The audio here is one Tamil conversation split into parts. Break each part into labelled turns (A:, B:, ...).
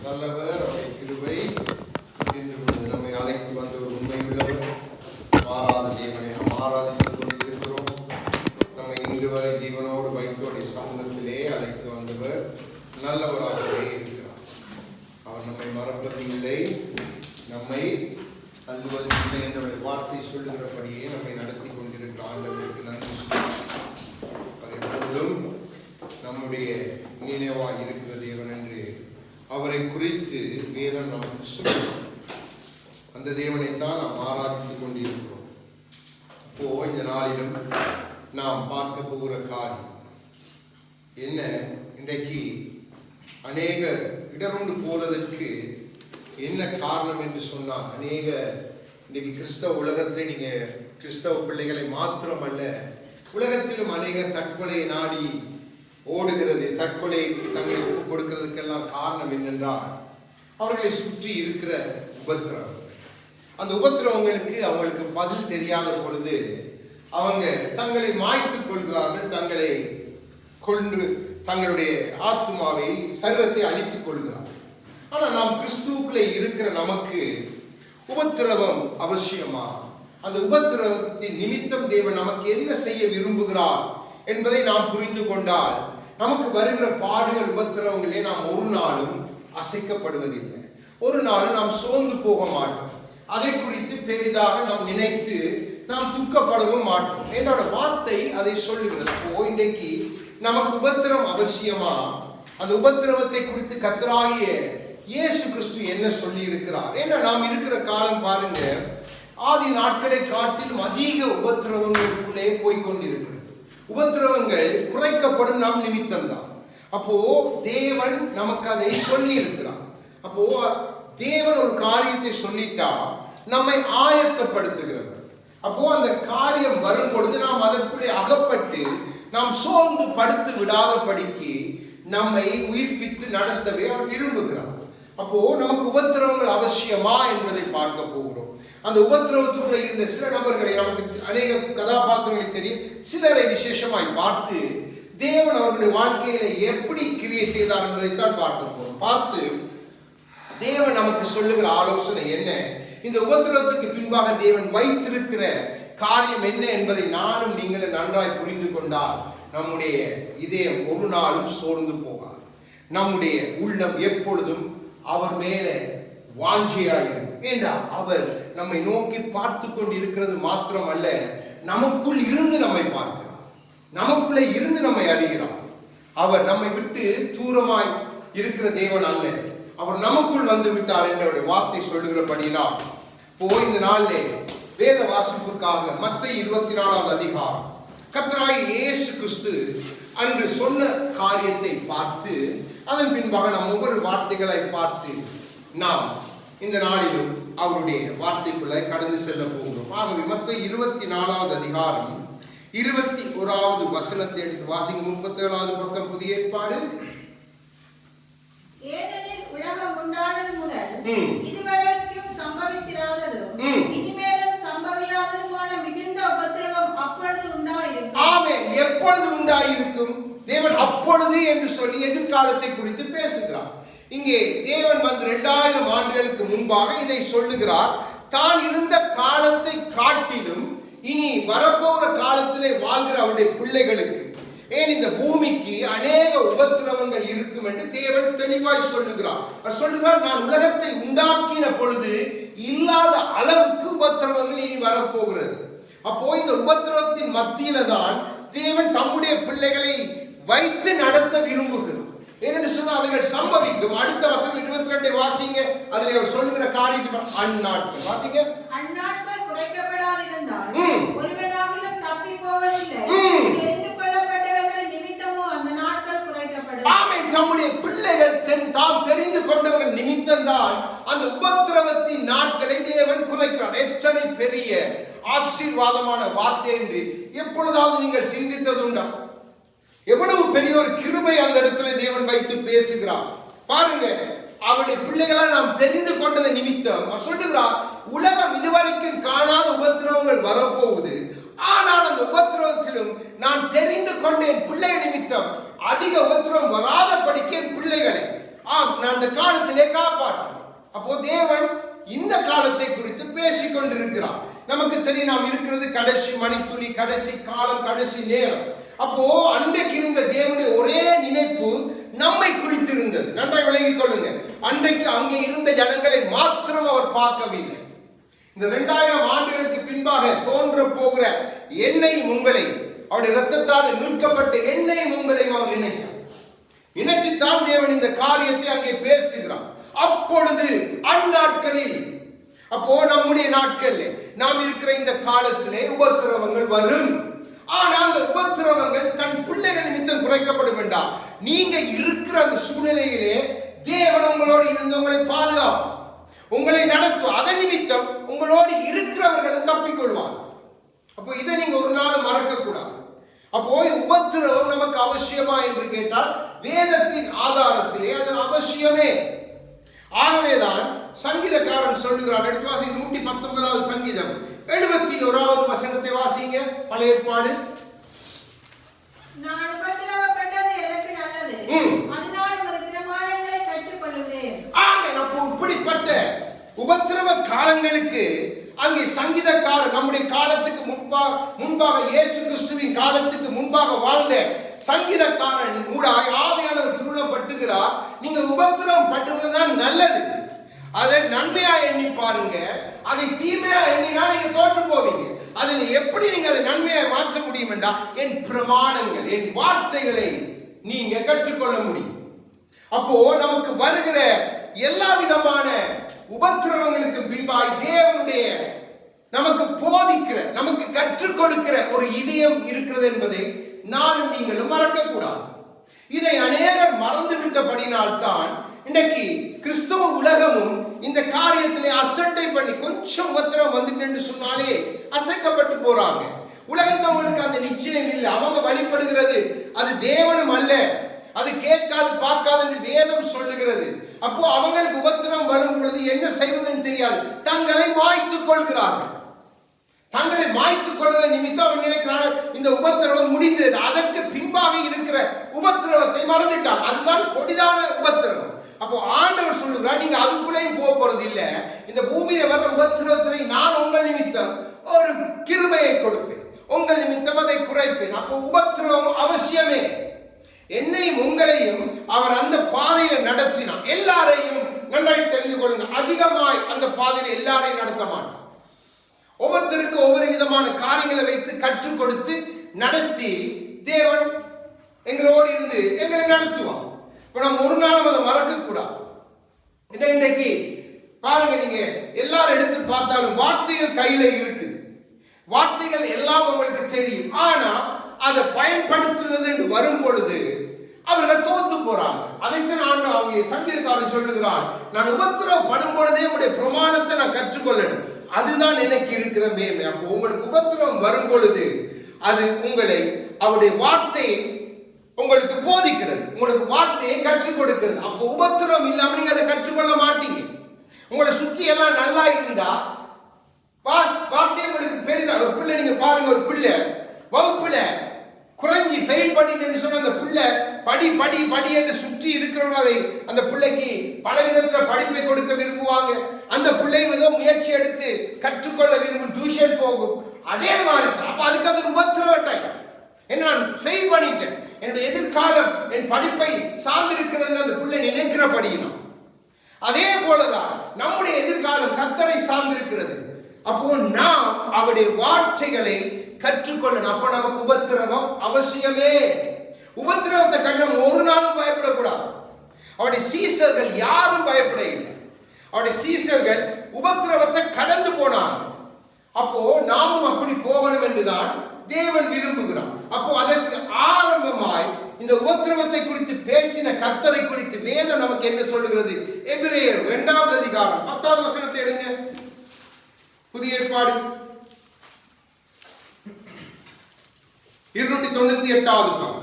A: நல்லவர், அவருடைய கிருபை என்று நம்மை அழைத்து வந்த ஒரு உண்மை உள்ளவர், மாறாத தேவனை நாம் ஆராதித்துக் கொண்டிருக்கிறோம். நம்மை இன்று வரை ஜீவனோடு வைத்தோடைய சமூகத்திலே அழைத்து வந்தவர் நல்லவராகவே இருக்கிறார். அவர் நம்மை மறப்பது இல்லை, நம்மை தள்ளுவது இல்லை என்ற வார்த்தை சொல்லுகிறபடியே நம்மை நடத்தி கொண்டிருக்கிற ஆண்டவருக்கு நன்றி சொல்லி எப்பொழுதும் நம்முடைய நினைவாக இருக்கிற தேவன் என்று அவரை குறித்து வேதம் நமக்கு சொல்லும். அந்த தேவனைத்தான் நாம் ஆராதித்துக் கொண்டிருக்கிறோம். அப்போ இந்த நாளிலும் நாம் பார்க்க போகிற காரியம் என்ன? இன்றைக்கு அநேக இடருண்டு போறதற்கு என்ன காரணம் என்று சொன்னால், இன்றைக்கு கிறிஸ்தவ உலகத்தில் நீங்க கிறிஸ்தவ பிள்ளைகளை மாத்திரமல்ல, உலகத்திலும் அநேக தற்கொலை நாடி ஓடுகிறது. தற்கொலை தங்களை ஒப்புக் கொடுக்கிறதுக்கெல்லாம் காரணம் என்னென்றால், அவர்களை சுற்றி இருக்கிற உபத்திரவங்கள். அந்த உபத்திரவங்களுக்கு அவங்களுக்கு பதில் தெரியாத பொழுது அவங்க தங்களை மாய்த்துக் கொள்கிறார்கள், தங்களை கொன்று தங்களுடைய ஆத்மாவை, சரீரத்தை அழித்துக் கொள்கிறார்கள். ஆனால் நாம் கிறிஸ்துவுக்குள்ளே இருக்கிற நமக்கு உபத்திரவம் அவசியமா? அந்த உபத்திரவத்தின் நிமித்தம் தேவன் நமக்கு என்ன செய்ய விரும்புகிறார் என்பதை நாம் புரிந்து கொண்டால், நமக்கு வருகிற பாடுகள், உபத்திரவங்களே நாம் ஒரு நாளும் அசைக்கப்படுவதில்லை. ஒரு நாளும் நாம் சோர்ந்து போக மாட்டோம். அதை குறித்து பெரிதாக நாம் நினைத்து நாம் துக்கப்படவும் மாட்டோம். என்னோட வார்த்தை அதை சொல்லுகிறது. இன்றைக்கு நமக்கு உபத்திரம் அவசியமா? அந்த உபத்திரவத்தை குறித்து கர்த்தராகிய இயேசு கிறிஸ்து என்ன சொல்லி இருக்கிறார்? ஏன்னா நாம் இருக்கிற காலம் பாருங்க, ஆதி நாட்களை காட்டிலும் அதிக உபத்திரவங்களுக்குள்ளே போய்கொண்டிருக்கிறது. உபத்திரவங்கள் குறைக்கப்படும் நம் நிமித்தம்தான். அப்போ தேவன் நமக்கு அதை சொல்லி இருக்கிறார். அப்போ தேவன் ஒரு காரியத்தை சொல்லிட்டா நம்மை ஆயத்தப்படுத்துகிறவர். அப்போ அந்த காரியம் வரும் பொழுது நாம் அதற்குள்ளே அகப்பட்டு நாம் சோர்ந்து படுத்து விடாதபடிக்கு நம்மை உயிர்ப்பித்து நடத்தவே அவர் விரும்புகிறார். அப்போ நமக்கு உபத்திரவங்கள் அவசியமா என்பதை பார்க்க போகிறோம். அந்த உபத்திரவத்துக்குள்ள இருந்த சில நபர்களை, நமக்கு அநேக கதாபாத்திரங்களை தெரியும், சிலரை விசேஷமாய் பார்த்து தேவன் அவர்களுடைய வாழ்க்கையில எப்படி கிரியை செய்தார் என்பதைத்தான் பார்க்க போறோம். பார்த்து தேவன் நமக்கு சொல்லுகிற ஆலோசனை என்ன, இந்த உபத்திரவத்துக்கு பின்பாக தேவன் வைத்திருக்கிற காரியம் என்ன என்பதை நானும் நீங்களும் நன்றாய் புரிந்து கொண்டால் நம்முடைய இதயம் ஒரு நாளும் சோர்ந்து போகாது. நம்முடைய உள்ளம் எப்பொழுதும் அவர் மேலே வாஞ்சையாயிருக்கும். ஏண்டா அவர் நம்மை நோக்கி பார்த்து கொண்டு இருக்கிறது மாத்திரமல்ல, நமக்குள் இருந்து நம்மை பார்க்கிறார், நமக்குள்ளே இருந்து நம்மை அறிகிறார். அவர் நம்மை விட்டு தூரமாய் இருக்கிற தேவன் அல்ல, அவர் நமக்குள் வந்து விட்டார் என்ற வார்த்தை சொல்லுகிறபடினால் இந்த நாளிலே வேத வாசிப்புக்காக மத்தேயு 24 அதிகாரம் கர்த்தராகிய இயேசு கிறிஸ்து அன்று சொன்ன காரியத்தை பார்த்து, அதன் பின்பாக நாம் ஒவ்வொரு வார்த்தைகளை பார்த்து நாம் இந்த நாளிலும் அவருடைய வார்த்தைக்குள்ள கடந்து செல்ல போகிறோம். ஆகவே மத்தேயு 24 அதிகாரம் 21வது வசனத்தை எடுத்து வாசிங்க. 37வது பக்கம், புதிய ஏற்பாடு.
B: ஏனெனில் உலகம் உண்டானது முதல் இதுவரைக்கும் சம்பவித்திராததும் இனிமேலும் சம்பவியாததுமான மிகுந்த உபத்திரவம் அப்பொழுது உண்டாயிருக்கும்.
A: ஆமென். எப்பொழுது உண்டாயிருக்கும்? தேவன் அப்பொழுது என்று சொல்லி எதிர்காலத்தை குறித்து பேசுகிறார். இங்கே தேவன் வந்து 2000 ஆண்டுகளுக்கு முன்பாக இதை சொல்லுகிறார். தான் இருந்த காலத்தை காட்டிலும் இனி வரப்போகிற காலத்திலே வாழ்கிற அவருடைய பிள்ளைகளுக்கு, ஏன் இந்த பூமிக்கு அநேக உபத்திரவங்கள் இருக்கும் என்று தேவன் தெளிவாய் சொல்லுகிறார். நான் உலகத்தை உண்டாக்கின பொழுது இல்லாத அளவுக்கு உபத்திரவங்கள் இனி வரப்போகிறது. அப்போ இந்த உபத்திரவத்தின் மத்தியில தான் தேவன் தம்முடைய பிள்ளைகளை வைத்து நடத்த விரும்புகிறார். ஏனென்று சொன்னால் அவைகள் சம்பவிக்கும். அடுத்த வசனம் 22 வாசிங்க. அதில் அவர் சொல்லுகிற காரியத்தை அந்நாட்கள் வாசிங்க.
B: அந்நாட்கள் குறைக்கப்படாதிருந்தால் ஒருவனாகிலும் தப்பி போவதில்லை. தெரிந்து கொள்ளப்பட்டவர்களின் நிமித்தமோ அந்த நாட்கள் குறைக்கப்படும்.
A: ஆமென். தம்முடைய பிள்ளைகள் தாம் தெரிந்து கொண்டவர்கள் நிமித்தம்தான் அந்த உபத்திரவத்தின் நாட்களை தேவன் குறைக்கிறார். எத்தனை பெரிய ஆசீர்வாதமான வார்த்தை என்று எப்பொழுதாவது நீங்கள் சிந்தித்தது உண்டா? எவ்வளவு பெரிய ஒரு கிருபை அந்த இடத்துல தேவன் வைத்து பேசுகிறார் பாருங்க. அவருடைய பிள்ளைகளை நாம் தெரிந்து கொண்டது நிமித்தம் சொல்லுகிறார், உலகம் இதுவரைக்கும் காணாத உபத்திரவங்கள் வரப்போகுது. ஆனால் அந்த உபத்திரவத்திலும் நான் தெரிந்து கொண்டேன் பிள்ளைகள் நிமித்தம் அதிக உபத்திரவம் வராத படிக்க பிள்ளைகளை நான் அந்த காலத்திலே காப்பாற்றுவேன். அப்போ தேவன் இந்த காலத்தை குறித்து பேசிக் கொண்டிருக்கிறார். நமக்கு தெரியும், நாம் இருக்கிறது கடைசி மணித்துளி, கடைசி காலம், கடைசி நேரம். அப்போ அன்றைக்கு இருந்த தேவனுடைய ஒரே நினைப்பு நம்மை குறித்து இருந்தது. நன்றாய் விளங்கிக் கொள்ளுங்க. அன்றைக்கு அங்கே இருந்த ஜனங்களை மாத்திரம் அவர் பார்க்கவில்லை. இந்த 2000 ஆண்டுகளுக்கு பின்பாக தோன்ற போகிற என்னையும் உங்களை, அவருடைய இரத்தத்தால் மீட்கப்பட்ட என்னையும் உங்களையும் அவர் நினைச்சுத்தான் தேவன் இந்த காரியத்தை அங்கே பேசுகிறார். அப்பொழுது அந்நாட்களில், அப்போ நம்முடைய நாட்கள், நாம் இருக்கிற இந்த காலத்திலே உபத்திரவங்கள் வரும். ஆனால் அந்த உபத்திரவங்கள் தன் பிள்ளைகள் நிமித்தம் குறைக்கப்படும் என்றால், நீங்க இருக்கிற அந்த சூழ்நிலையிலே தேவன் உங்களோடு இருந்து உங்களை பாதுகாப்பார், உங்களை நடத்தும். அதன் நிமித்தம் உங்களோடு இருக்கிறவர்களும் தப்பிக்கொள்வார். அப்போ இதை நீங்க ஒரு நாள் மறக்க கூடாது. அப்போ உபத்திரவம் நமக்கு அவசியமா என்று கேட்டால் வேதத்தின் ஆதாரத்திலே அது அவசியமே. ஆகவேதான் சங்கீதக்காரன் சொல்லுகிறான். எடுத்து வாசிங்க 119வது சங்கீதம் 71வது வசனத்தை வாசிங்க. பழைய ஏற்பாடு.
B: நான் உபத்திரவப்பட்டது எனக்கு நல்லது, அதனால் உமது பிரமாணங்களை கற்றுக்கொள்கிறேன்.
A: அப்போ இப்படிப்பட்ட உபத்திரவ காலங்களுக்கு அங்கே சங்கீதக்காரன் நம்முடைய காலத்துக்கு முன்பாக இயேசு கிறிஸ்துவின் காலத்துக்கு முன்பாக வாழ்ந்த சங்கீதக்காரன் ஊடாக ஆவியானவர் திருவுளம் பட்டுகிறார். நீங்க உபத்திரவம் பட்டுவதுதான் நல்லது. அதை நன்மையா எண்ணி பாருங்க. அதை தீமையா எண்ணினா நீங்க தோற்று போவீங்க. அதில் எப்படி நீங்க அதை நன்மையா மாற்ற முடியும் என்றால், என் பிரமாணங்கள், என் வார்த்தைகளை நீங்க கற்றுக்கொள்ள முடியும். அப்போ நமக்கு வருகிற எல்லா விதமான உபத்திரவங்களுக்கு பின்பாய் தேவனுடைய நமக்கு போதிக்கிற, நமக்கு கற்றுக் கொடுக்கிற ஒரு இதயம் இருக்கிறது என்பதை நானும் நீங்களும் மறக்க கூடாது. இதை அநேகர் மறந்துவிட்டபடினால்தான் இன்றைக்கு கிறிஸ்தவ உலகமும் இந்த காரியத்திலே அசட்டை பண்ணி, கொஞ்சம் உபத்திரம் வந்துட்டு சொன்னாலே அசைக்கப்பட்டு போறாங்க. உலகத்தவங்களுக்கு அந்த நிச்சயம் இல்லை. அவங்க வழிபடுகிறது அது தேவனும் அல்ல, அது கேட்காது பார்க்காது என்று வேதம் சொல்லுகிறது. அப்போ அவங்களுக்கு உபத்திரம் வரும் பொழுது என்ன செய்வதுன்னு தெரியாது, தங்களை மாய்த்துக் கொள்கிறார்கள். தங்களை மாய்த்துக் கொள்வதன் நிமித்தம் அவன் நினைக்கிறார்கள் இந்த உபத்திரவம் முடிந்தது. அதற்கு பின்பாக இருக்கிற உபத்திரவத்தை மறந்துட்டான். அதுதான் கொடிதான உபத்திரவம். அப்போ ஆண்டவர் சொல்லுகிறார், நீங்க அதுக்குள்ளேயும் போக போறது இல்லை. இந்த பூமியில வர்ற உபத்திரவத்தை நான் உங்கள் நிமித்தம் ஒரு கிருபையை கொடுப்பேன், உங்கள் நிமித்தம் அதை குறைப்பேன். அப்போ உபத்திரவம் அவசியமே. என்னையும் உங்களையும் அவர் அந்த பாதையில நடத்தினார். எல்லாரையும் நன்றாய் தெரிந்து கொள்ளுங்க, அதிகமாய் அந்த பாதையில எல்லாரையும் நடத்த மாட்டார். ஒவ்வொருத்தருக்கு ஒவ்வொரு விதமான காரியங்களை வைத்து கற்றுக் கொடுத்து நடத்தி தேவன் எங்களோடு இருந்து எங்களை நடத்துவார். இப்ப நம்ம ஒரு நாளும் அதை மறக்க கூடாது. இன்றைக்கு பாருங்க, நீங்க எல்லாரும் எடுத்து பார்த்தாலும் வார்த்தைகள் கையில இருக்குது, வார்த்தைகள் எல்லாம் உங்களுக்கு தெரியும். ஆனா அதை பயன்படுத்துறது என்று வரும் பொழுது அவர்கள் தோத்து போறாங்க. அதைத்தான் அவங்க சங்கீதக்காரன் சொல்லுகிறான், நான் உபத்திரவப்படும் பொழுதே உங்களுடைய பிரமாணத்தை நான் கற்றுக்கொள்ளணும், அதுதான் எனக்கு இருக்கிற மேன்மை. அப்போ உங்களுக்கு உபத்திரவம் வரும் பொழுது அது உங்களை அவருடைய வார்த்தையை உங்களுக்கு போதிக்கிறது, உங்களுக்கு வார்த்தையை கற்றுக் கொடுக்கிறது. அப்போ உபத்திரவம் இல்லாம நீங்க அதை கற்றுக்கொள்ள மாட்டீங்க. உங்களை சுற்றி எல்லாம் நல்லா இருந்தா வார்த்தை உங்களுக்கு பெரிதா. ஒரு பிள்ளை நீங்க பாருங்க, ஒரு பிள்ளை வகுப்புல குறைஞ்சி ஃபெயில் பண்ணிட்டு சொன்ன அந்த பிள்ளை படி படி படி என்று சுற்றி இருக்கிறவங்க அதை அந்த பிள்ளைக்கு பல விதத்தில் படிப்பை கொடுக்க விரும்புவாங்க. அந்த பிள்ளையும் ஏதோ முயற்சி எடுத்து கற்றுக்கொள்ள விரும்பும், டியூஷன் போகும். அதே மாதிரி தான். அப்ப அதுக்கு அது உபத்திரவட்டாய் என்ன, நான் ஃபெயில் பண்ணிட்டேன், என்னுடைய எதிர்காலம் என் படிப்பை சார்ந்திருக்கிறது அந்த பிள்ளை நினைக்கிறபடியினா. அதே போலதான் நம்முடைய எதிர்காலம் கர்த்தரை சார்ந்திருக்கிறது. அப்போ நாம் அவருடைய வார்த்தைகளை கற்றுக்கொள்ளணும். அப்ப நமக்கு உபத்திரவம் அவசியமே. உபத்திரவத்தை கண்டு ஒரு நாளும் பயப்படக்கூடாது. அவருடைய சீசர்கள் யாரும் பயப்பட இல்லை. அவருடைய சீசர்கள் உபத்திரவத்தை கடந்து போனாங்க. அப்போ நாமும் அப்படி போகணும் என்றுதான் தேவன் விரும்புகிறார். அப்போ அதற்கு ஆரம்பமாய் இந்த உபத்திரவத்தை குறித்து பேசின கர்த்தரை குறித்து வேதம் நமக்கு என்ன சொல்லுகிறது? எபிரேயர் 2வது அதிகாரம் 10வது வசனத்தை எடுங்க. புதிய ஏற்பாடு 298வது பக்கம்.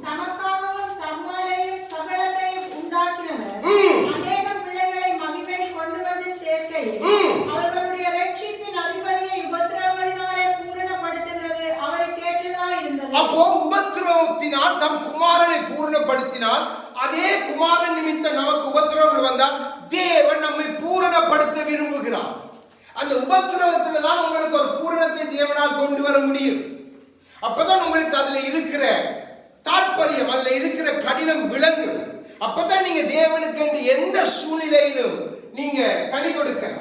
B: தமக்காகவும் தம்மோடையும் சகலத்தையும் உண்டாக்கினவர் அநேகம் பிள்ளைகளை மகிமையில் கொண்டு வந்து சேர்க்கையில் அவர்களுடைய ரட்சிப்பின் அதிபதியை உபத்திரவங்களினாலே பூரணப்படுத்துகிறது அவருக்கு ஏற்றதா இருந்தது.
A: அப்போ உபத்திரவத்தினால் தம் குமாரனை பூரணப்படுத்த வந்தால் தேவன் நம்மை பூரணப்படுத்த விரும்புகிறார். அந்த உபத்திரவத்துல தான் உங்களுக்கு ஒரு பூரணத்தை தேவனால் கொண்டு வர முடியும். அப்பதான் உங்களுக்கு அதுல இருக்கிற தாற்பயம், அதுல இருக்கிற கடினம் விளங்கும். அப்பதான் நீங்க தேவனுக்கு எந்த சூழ்நிலையிலும் நீங்க கனி கொடுக்கலாம்.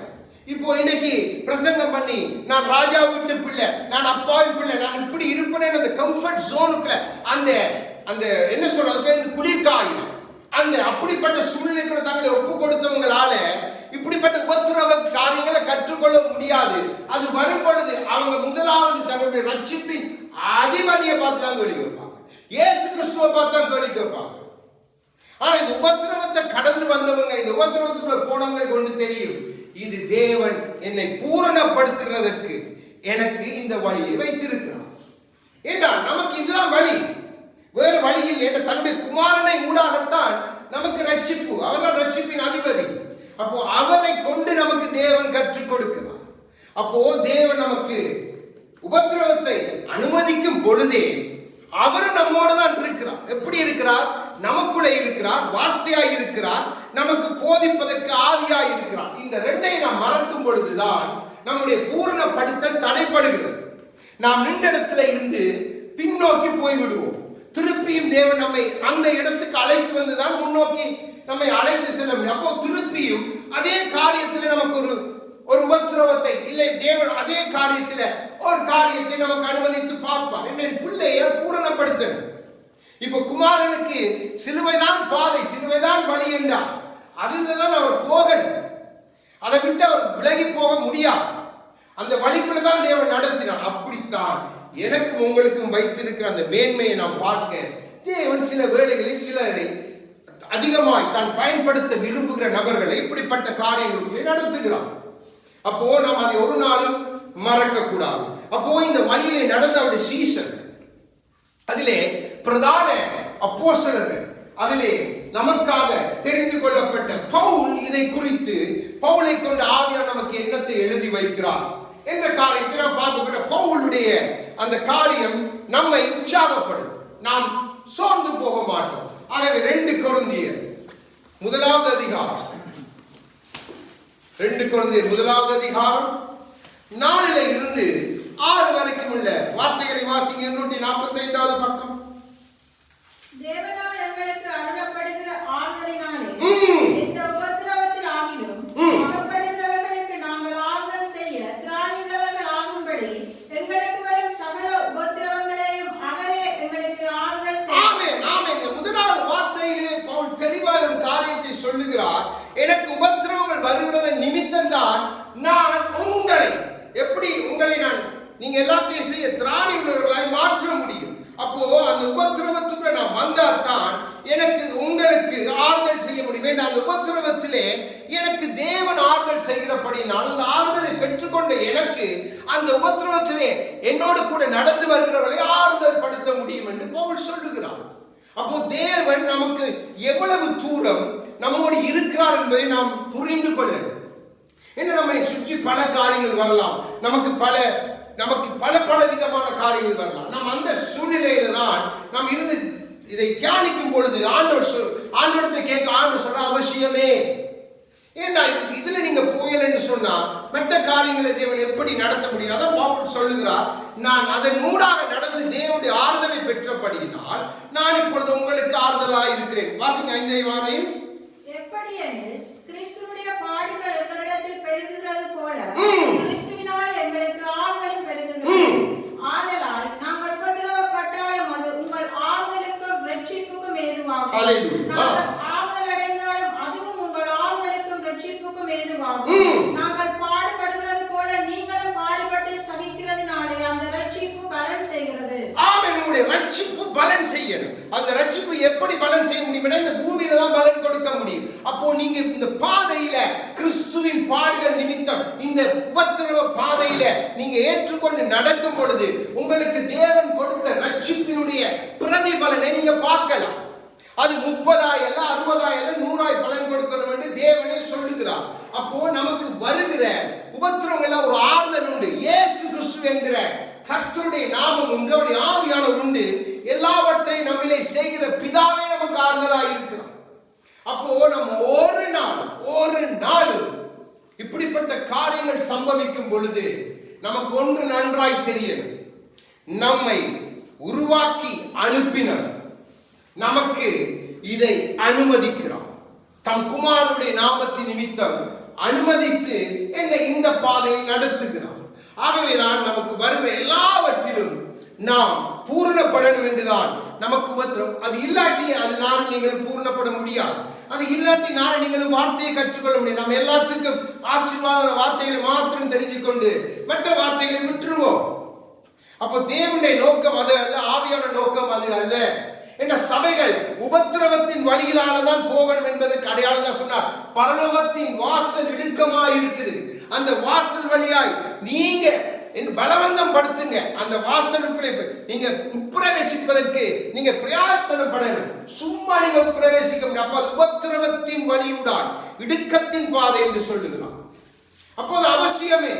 A: இப்போ இன்னைக்கு பிரசங்கம் பண்ணி நான் ராஜா வீட்டு பிள்ளை, நான் அப்பாவின் பிள்ளை, நான் இப்படி இருப்பேன் அந்த கம்ஃபர்ட் ஜோனுக்குள்ள அந்த அந்த என்ன சொல்றது குளிர்காயம் அந்த அப்படிப்பட்ட சூழ்நிலைக்குள்ள தங்களை ஒப்பு கொடுத்தவங்களால இப்படிப்பட்ட உபத்திரவ காரியங்களை கற்றுக்கொள்ள முடியாது. அது வரும் பொழுது அவங்க முதலாவது தங்களுடைய ரட்சிப்பின் அதிபதியை பார்த்து தான் கேள்வி கேட்பாங்க, இயேசு கிறிஸ்துவை பார்த்து தான் கேள்வி கேட்பாங்க. ஆனா இந்த உபத்திரவத்தை கடந்து வந்தவங்க, இந்த உபத்திரவத்துக்குள்ள போனவங்களுக்கு ஒன்று தெரியும், இது தேவன் என்னை பூரணப்படுத்துகிறதற்கு எனக்கு இந்த வழியை வைத்திருக்கிறார் என்றால் நமக்கு இதுதான் வழி, வேறு வழியில் என்ற தன்னுடைய குமாரனை ஊடாகத்தான் நமக்கு ரட்சிப்பு. அவர்தான் ரட்சிப்பின் அதிபதி. அப்போ அவரை கொண்டு நமக்கு தேவன் கற்றுக் கொடுக்கிறார். அப்போ தேவன் நமக்கு உபத்திரவத்தை அனுமதிக்கும் பொழுதே அவரும் நம்மோடு தான் இருக்கிறார். எப்படி இருக்கிறார்? நமக்குள்ளே இருக்கிறார், வார்த்தையாய் இருக்கிறார், நமக்கு போதிப்பதற்கு ஆவியாய் இருக்கிறார். இந்த ரெண்டையும் நாம் மறக்கும் பொழுதுதான் நம்முடைய பூரணப்படுத்தல் தடைப்படுகிறது. நாம் நின்ற இடத்துல இருந்து பின்னோக்கி போய்விடுவோம். திருப்பியும் தேவன் நம்மை அந்த இடத்துக்கு அழைத்து வந்துதான் முன்னோக்கி நம்மை அழைத்து செல்ல முடியும். அப்போ திருப்பியும் அதே காரியத்தில் நமக்கு ஒரு உபத்திரவத்தை இல்லை, தேவன் அதே காரியத்தில் ஒரு காரியத்தை நமக்கு அனுமதித்து பார்ப்பார். என்ன பிள்ளையை பூரணப்படுத்தணும். இப்ப குமாரனுக்கு சிலுவைதான் பாதை, சிலுவைதான் வழி என்றார். அதுதான் அவர் போகணும். அதை விட்டு அவர் விலகி போக முடியாது. அந்த வழிக்குள்ள தான் தேவன் நடத்தினார். அப்படித்தான் எனக்கும் உங்களுக்கும் வைத்திருக்கிற அந்த மேன்மையை நாம் பார்க்க தேவன் சில வேளைகளில் சிலரை அதிகமாய் தான் பயன்படுத்த விரும்புகிற நபர்களை இப்படிப்பட்ட காரியங்களை நடத்துகிறார். அப்போ நாம் அதை ஒரு நாளும் மறக்க கூடாது. அப்போ இந்த வழியிலே நடந்த அவருடைய சீசன், அதிலே பிரதான அப்போஸ்தலர்கள், அதிலே நமக்காக தெரிந்து கொள்ளப்பட்ட பவுல், இதை குறித்து பவுலை கொண்டு ஆவியானவர் நமக்கு என்னத்தை எழுதி வைக்கிறார் என்ற காரியத்தை நாம் பார்க்கப்பட்ட பவுலுடைய அந்த காரியம் நம்மை உற்சாகப்படும். நாம் சோர்ந்து போக மாட்டோம். ஆகவே 2 கொரிந்தியர் முதலாவது அதிகாரம் 4 இருந்து 6 வரைக்கும் உள்ள வார்த்தைகளை வாசிங்க. 245வது பக்கம்.
B: தேவனால் எங்களுக்கு அருளப்படுகிற ஆறுதலினாலே இந்த உபத்திரவத்தில் ஆகிலும் அகப்படுகிறவர்களுக்கு நாங்கள் ஆறுதல் செய்ய திராணியுள்ளவர்கள் ஆகும்படி எங்களுக்கு வரும் சகல உபத்திரவங்களையும் அவரே எங்களுக்கு ஆறுதல் செய்ய.
A: ஆமென், ஆமென். முதலாவது வார்த்தையிலே பவுல் தெளிவாக ஒரு காரியத்தை சொல்லுகிறார். எனக்கு உபத்திரவங்கள் வருகிறது நிமித்தம் தான் நான் உங்களை நீங்க எல்லாத்தையும் செய்ய திராணி உள்ளவர்களாய் மாற்ற முடியும். அப்போ அந்த உபத்திரவத்துக்கு நான் வந்தால்தான் எனக்கு உங்களுக்கு ஆறுதல் செய்ய முடியும். அந்த உபத்திரவத்திலே எனக்கு தேவன் ஆறுதல் செய்கிறபடினால் அந்த ஆறுதலை பெற்றுக்கொண்ட எனக்கு அந்த உபத்திரவத்திலே என்னோடு கூட நடந்து வருகிறவர்களை ஆறுதல் படுத்த முடியும் என்று பவுல் சொல்லுகிறார். அப்போ தேவன் நமக்கு எவ்வளவு தூரம் நம்மோடு இருக்கிறார் என்பதை நாம் புரிந்து கொள்ள. என்ன, நம்மை சுற்றி பல காரியங்கள் வரலாம், நமக்கு பல விதமான காரியங்கள் வரலாம். நாம் அந்த சூழ்நிலையில தான் நாம் இருந்து இதை தியானிக்கும் பொழுது ஆண்டவரிடத்தை கேட்க ஆண்டவர் சொல்ற அவசியமே. ஏன்னா இதுல நீங்க போயல் என்று சொன்னா மற்ற காரியங்களை தேவன் எப்படி நடத்த முடியும்? அதான் பவுல் சொல்லுகிறார், நான் அதன் மூடாக நடந்து தேவனுடைய ஆறுதலை பெற்றபடியினால் நான் இப்பொழுது உங்களுக்கு ஆறுதலாக இருக்கிறேன். வாசிங்க 5 வாரையும்.
B: எப்படியெனில் கிறிஸ்துவுடைய பாடுகள் எங்களிடத்தில் பெருகுகிறது போல கிறிஸ்துவினால் எங்களுக்கு ஆறுதலும் பெருகுகிறது. ஆதலால் நாங்கள் உபத்திரவப்பட்டாலும் அது உங்கள் ஆறுதலுக்கும் ரட்சிப்புக்கும் ஏதுவாகும். ஆறுதல் அடைந்தாலும் அதுவும் உங்கள் ஆறுதலுக்கும் ரட்சிப்புக்கும் ஏதுவாகும். நாங்கள் பாடுபடுகிறது போல நீங்களும் பாடுபட்டு சகிக்கிறதுனாலே அந்த ரட்சிப்பு பலன் செய்கிறது.
A: ஆமென். நம்முடைய ரட்சிப்பு பலன் செய்யணும். அந்த ரட்சிப்பு எப்படி பலன் செய்ய முடியும்னா இந்த பூமியில தான் பலன் கொடுக்க முடியும். அப்போ நீங்க இந்த பாதையில கிறிஸ்துவின் பாடுகள் நிமித்தம் இந்த உபத்திரவ பாதையில நீங்க ஏற்றுக்கொண்டு நடக்கும் பொழுது உங்களுக்கு தேவன் கொடுத்த ரட்சிப்பினுடைய பிரதிபலனை நீங்க பார்க்கலாம். அது 30,000 60,000 100,000 பலன் கொடுக்கணும் என்று தேவனே சொல்லுகிறார். அப்போ நமக்கு வருகிற உபத்திரவங்கள் ஒரு ஆறுதல் உண்டு. இயேசு கிறிஸ்து என்கிற கர்த்தருடைய நாமம் உண்டு, அவருடைய ஆவியானவர் உண்டு. எல்லாவற்றையும் நம்மிலே செய்கிற பிதாவே நமக்கு ஆறுதலாக இருக்கிறார். அப்போ நம்ம ஒரு நாள் இப்படிப்பட்ட காரியங்கள் சம்பவிக்கும் பொழுது நமக்கு ஒன்று நன்றாய் தெரியணும். நம்மை உருவாக்கி அனுப்பினர் நமக்கு இதை அனுமதிக்கிறார். தம் குமாரனுடைய நாமத்தின் நிமித்தம் அனுமதித்து என்னை இந்த பாதையில் நடத்துகிறார். ஆகவேதான் நமக்கு வருகிற எல்லாவற்றிலும் நாம் பூரணப்படணும் என்றுதான் நமக்கு உபத்திரம். அது இல்லாட்டி அது நானும் நீங்களும் பூரணப்பட முடியாது. அது இல்லாட்டி நானும் நீங்களும் வார்த்தையை கற்றுக்கொள்ள முடியாது. நம்ம எல்லாத்துக்கும் ஆசீர்வாத வார்த்தைகளை மாத்திரம் தெரிஞ்சு கொண்டு மற்ற வார்த்தைகளை விட்டுருவோம். அப்போ தேவனுடைய நோக்கம் அது அல்ல, ஆவியான நோக்கம் அது அல்ல. என்ற சபைகள் உபத்திரவத்தின் வழியிலானதான் போகணும் என்பதற்கு அடையாளம் தான் சொன்னார். பரலோகத்தின் வாசல் இடுக்கமாய் இருக்குது. அந்த வாசல் வழியாய் நீங்க பலவந்தம் படுத்துங்க. அந்த வாசலுக்குள்ளே நீங்க உட்பிரவேசிப்பதற்கு நீங்க பிரயாத்தனப்படணும். சும்மா நீங்க பிரவேசிக்க முடியும். அப்போ உபத்திரவத்தின் வழியுடான் இடுக்கத்தின் பாதை என்று சொல்லுகிறான். அப்போது அவசியமே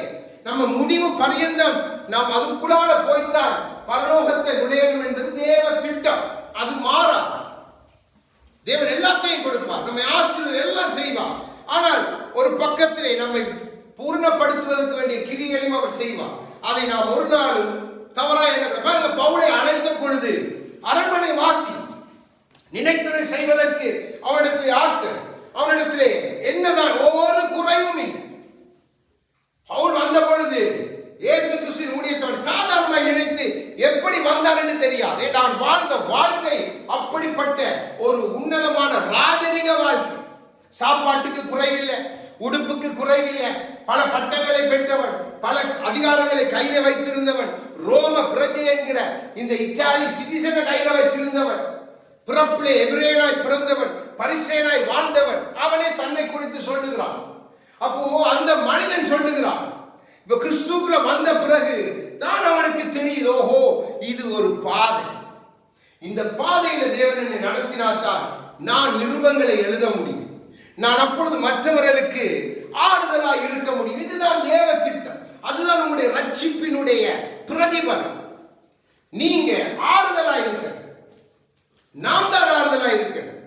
A: நம்ம முடிவு பரியந்தம் நாம் அதுக்குள்ளால போய்த்தான் பரலோகத்தை நுழையணும் என்பது தேவ திட்டம். அது மாறாது. தேவன் எல்லாத்தையும் கொடுப்பார், நம்மை ஆசீர்வாதம் எல்லாம் செய்வார். ஆனால் ஒரு பக்கத்திலே நம்மை பூர்ணப்படுத்துவதற்கு வேண்டிய கிரியைகளையும் அவர் செய்வார். அதை நாம் ஒரு நாளும் தவறாக என்ன பவுலை அழைத்த பொழுது அரண்மனை வாசி நினைத்ததை செய்வதற்கு அவனிடத்திலே ஆட்கள், அவனிடத்திலே என்னதான் ஒவ்வொரு குறைவும் இல்லை. பவுல் வந்த பொழுது இயேசு கிறிஸ்துவின் ஊழியத்தவன் சாதாரணமாக நினைத்து எப்படி வந்தார் என்று தெரியாது. நான் வாழ்ந்த வாழ்க்கை அப்படிப்பட்ட ஒரு உன்னதமான ராஜரிக வாழ்க்கை. சாப்பாட்டுக்கு குறைவில்லை, உடுப்புக்கு குறைவில்லை, பல பட்டங்களை பெற்றவன், பல அதிகாரங்களை கையில வைத்திருந்தவன், ரோம பிரஜை என்கிற இந்த இத்தாலி சிட்டிசனை கையில வச்சிருந்தவன், பிறப்பிலே எபிரேயனாய் பிறந்தவன், பரிசேயனாய் வாழ்ந்தவன். அவனே தன்னை குறித்து சொல்லுகிறான். அப்போ அந்த மனிதன் சொல்லுகிறான். இப்ப கிறிஸ்துக்குள்ள வந்த பிறகு தான் அவனுக்கு தெரியுது, ஓஹோ இது ஒரு பாதை. இந்த பாதையில தேவன் என்னை நடத்தினால்தான் நான் நிருபங்களை எழுத முடியும். நான் அப்பொழுது மற்றவர்களுக்கு ஆறுதலாய் இருக்க முடியும். இதுதான் தேவ திட்டம். அதுதான் உங்களுடைய ரட்சிப்பினுடைய பிரதிபலன். நீங்க ஆறுதலாய் இருக்கணும். நாம் தான் ஆறுதலாய் இருக்கணும்.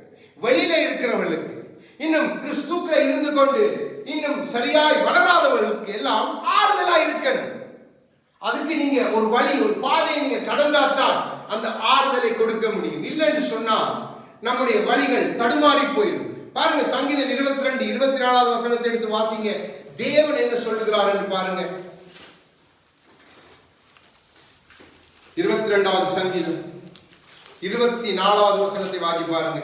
A: வெளியில இருக்கிறவர்களுக்கு, இன்னும் கிறிஸ்துக்குள்ள இருந்து கொண்டு இன்னும் சரியாய் வளராதவர்களுக்கு எல்லாம் ஆறுதலாய் இருக்கணும். அதுக்கு நீங்க ஒரு வழி, ஒரு பாதையை நீங்க கடந்தாத்தான் அந்த ஆறுதலை கொடுக்க முடியும். இல்லைன்னு சொன்னா நம்முடைய வழிகள் தடுமாறி போயிடும். பாருங்க, சங்கீதம் 22 24 வசனத்தை எடுத்து வாசிங்க. தேவன் என்ன சொல்லுகிறார் என்று பாருங்க. 22வது சங்கீதம் 24வது வசனத்தை வாசி பாருங்க.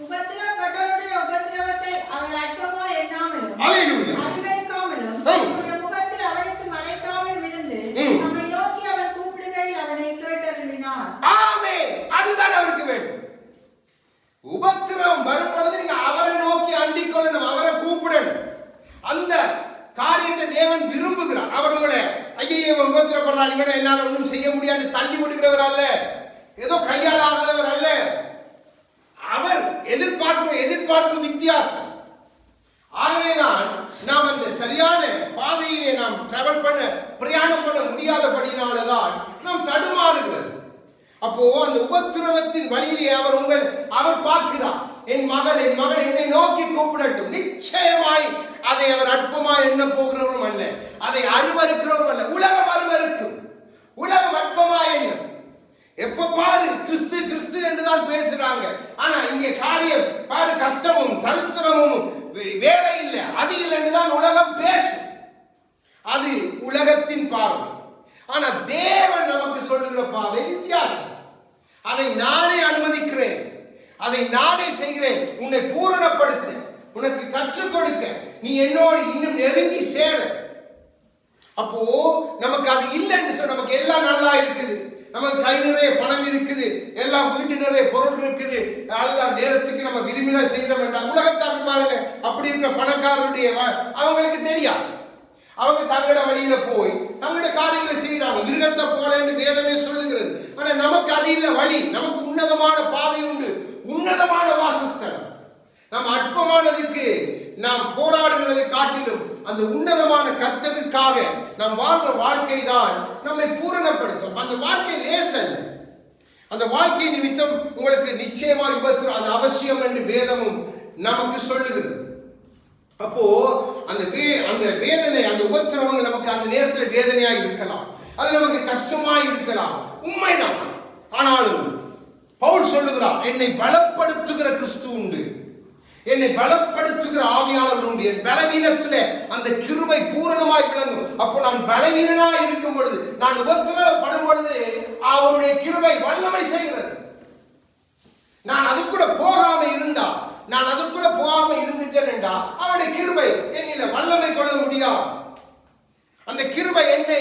B: உபத்திரவப்பட்டவருடைய உபத்திரவத்தை அவர் அற்பமா எண்ணாமலும்,
A: அல்லேலூயா,
B: அனுபவிக்காமலும், அவருடைய முகத்தை அவனுக்கு மறைக்காமலும் இருந்து நம்மை நோக்கி அவர் கூப்பிடுகையில் அவனை கேட்டருளினார்.
A: ஆமென். அதுதான் அவருக்கு வேண்டும். உபத்திரவம் வரும் பொழுது நீங்க அவரை நோக்கி அண்டிக் கொள்ளணும், அவரை கூப்பிடணும். அந்த காரியத்தை தேவன் விரும்புகிறார். அவர் உங்களை ஐயோ உபத்திரப்படுறார், இவனை என்னால் ஒன்றும் செய்ய முடியாது தள்ளி விடுகிறவர் அல்ல, ஏதோ கையால் ஆகாதவர் அல்ல. அவர் எதிர்பார்ப்பு வித்தியாசம். ஆகவேதான் நாம் அந்த சரியான பாதையிலே நாம் டிராவல் பண்ண, பிரயாணம் பண்ண முடியாதபடினால்தான் நாம் தடுமாறுகிறது. அப்போ அந்த உபத்திரவத்தின் வழியிலே அவர் பார்க்கிறார். என் மகன் என்னை நோக்கி கூப்பிடட்டும். நிச்சயமாய் அதை அவர் அற்பமாய் எண்ண போகிறவரும் அல்ல, அதை அருவருக்கிறவரும் அல்ல. உலகம் அருவருக்கும், உலகம் அற்பமாய் எண்ணும். எப்ப பாரு கிறிஸ்து கிறிஸ்து என்றுதான் பேசுறாங்க. ஆனா இங்கே காரியம் பாரு, கஷ்டமும் தரித்திரமும் வேலை இல்லை, அது இல்லை என்றுதான் உலகம் பேசும். அது உலகத்தின் பார்வை. ஆனா தேவன் நமக்கு சொல்லுகிற பாதை வித்தியாசம். அதை நானே அனுமதிக்கிறேன், அதை நானே செய்கிறேன். உன்னை பூரணப்படுத்த, உனக்கு கற்றுக் கொடுக்க, நீ என்னோடு இன்னும் நெருங்கி சேர. அப்போ நமக்கு அது இல்லைன்னு சொல்ல, நமக்கு எல்லாம் நல்லா இருக்குது, நமக்கு கை நிறைய பணம் இருக்குது, எல்லாம் வீட்டு நிறைய பொருள் இருக்குது, எல்லாம் நேரத்துக்கு நம்ம விரும்பினா செய்ய வேண்டாம். உலகத்தார் பாருங்க, அப்படி இருக்கிற பணக்காரருடைய அவங்களுக்கு தெரியாது. அவங்க தங்கட வழியில போய் தங்கட காரியங்களை செய்யறாங்க, மிருகத்தை போல என்று வேதமே சொல்லுகிறது. ஆனா நமக்கு அது இல்லை வழி. நமக்கு உன்னதமான பாதை உண்டு, உன்னதமான வாசஸ்தலம். நம்ம அற்பமானதுக்கு நாம் போராடுகிறதை காட்டிலும் அந்த உன்னதமான கர்த்தருக்காக நாம் வாழ்ற வாழ்க்கை தான் நம்மை பூரணப்படுத்தும். அந்த வாழ்க்கை லேசல்ல. அந்த வாழ்க்கை நிமித்தம் உங்களுக்கு நிச்சயமாக விபத்து அது அவசியம் என்று வேதமும் நமக்கு சொல்லுகிறது. அப்போ அந்த வேதனை, அந்த உபத்திரவங்கள் நமக்கு அந்த நேரத்தில் வேதனையாக இருக்கலாம், அது நமக்கு கஷ்டமாக இருக்கலாம், உண்மைதான். ஆனாலும் பவுல் சொல்லுகிறார், என்னை பலப்படுத்துகிற கிறிஸ்து உண்டு, என்னை பலப்படுத்துகிற ஆவியானவர் உண்டு, என் பலவீனத்திலே அந்த கிருபை பூரணமாய் விளங்கும். அப்போ நான் பலவீனனாய் இருக்கும் பொழுது, நான் உபத்திரவப்படும் பொழுது அவருடைய கிருபை வல்லமை செய்கிறது. நான் அதுக்குள்ள போகாம இருந்தா, நான் அதுக்குள்ள போகாம இருந்துட்டேன் என்றா அவருடைய கிருபை என்னில வல்லமை கொள்ள முடியாது. அந்த கிருபை என்னை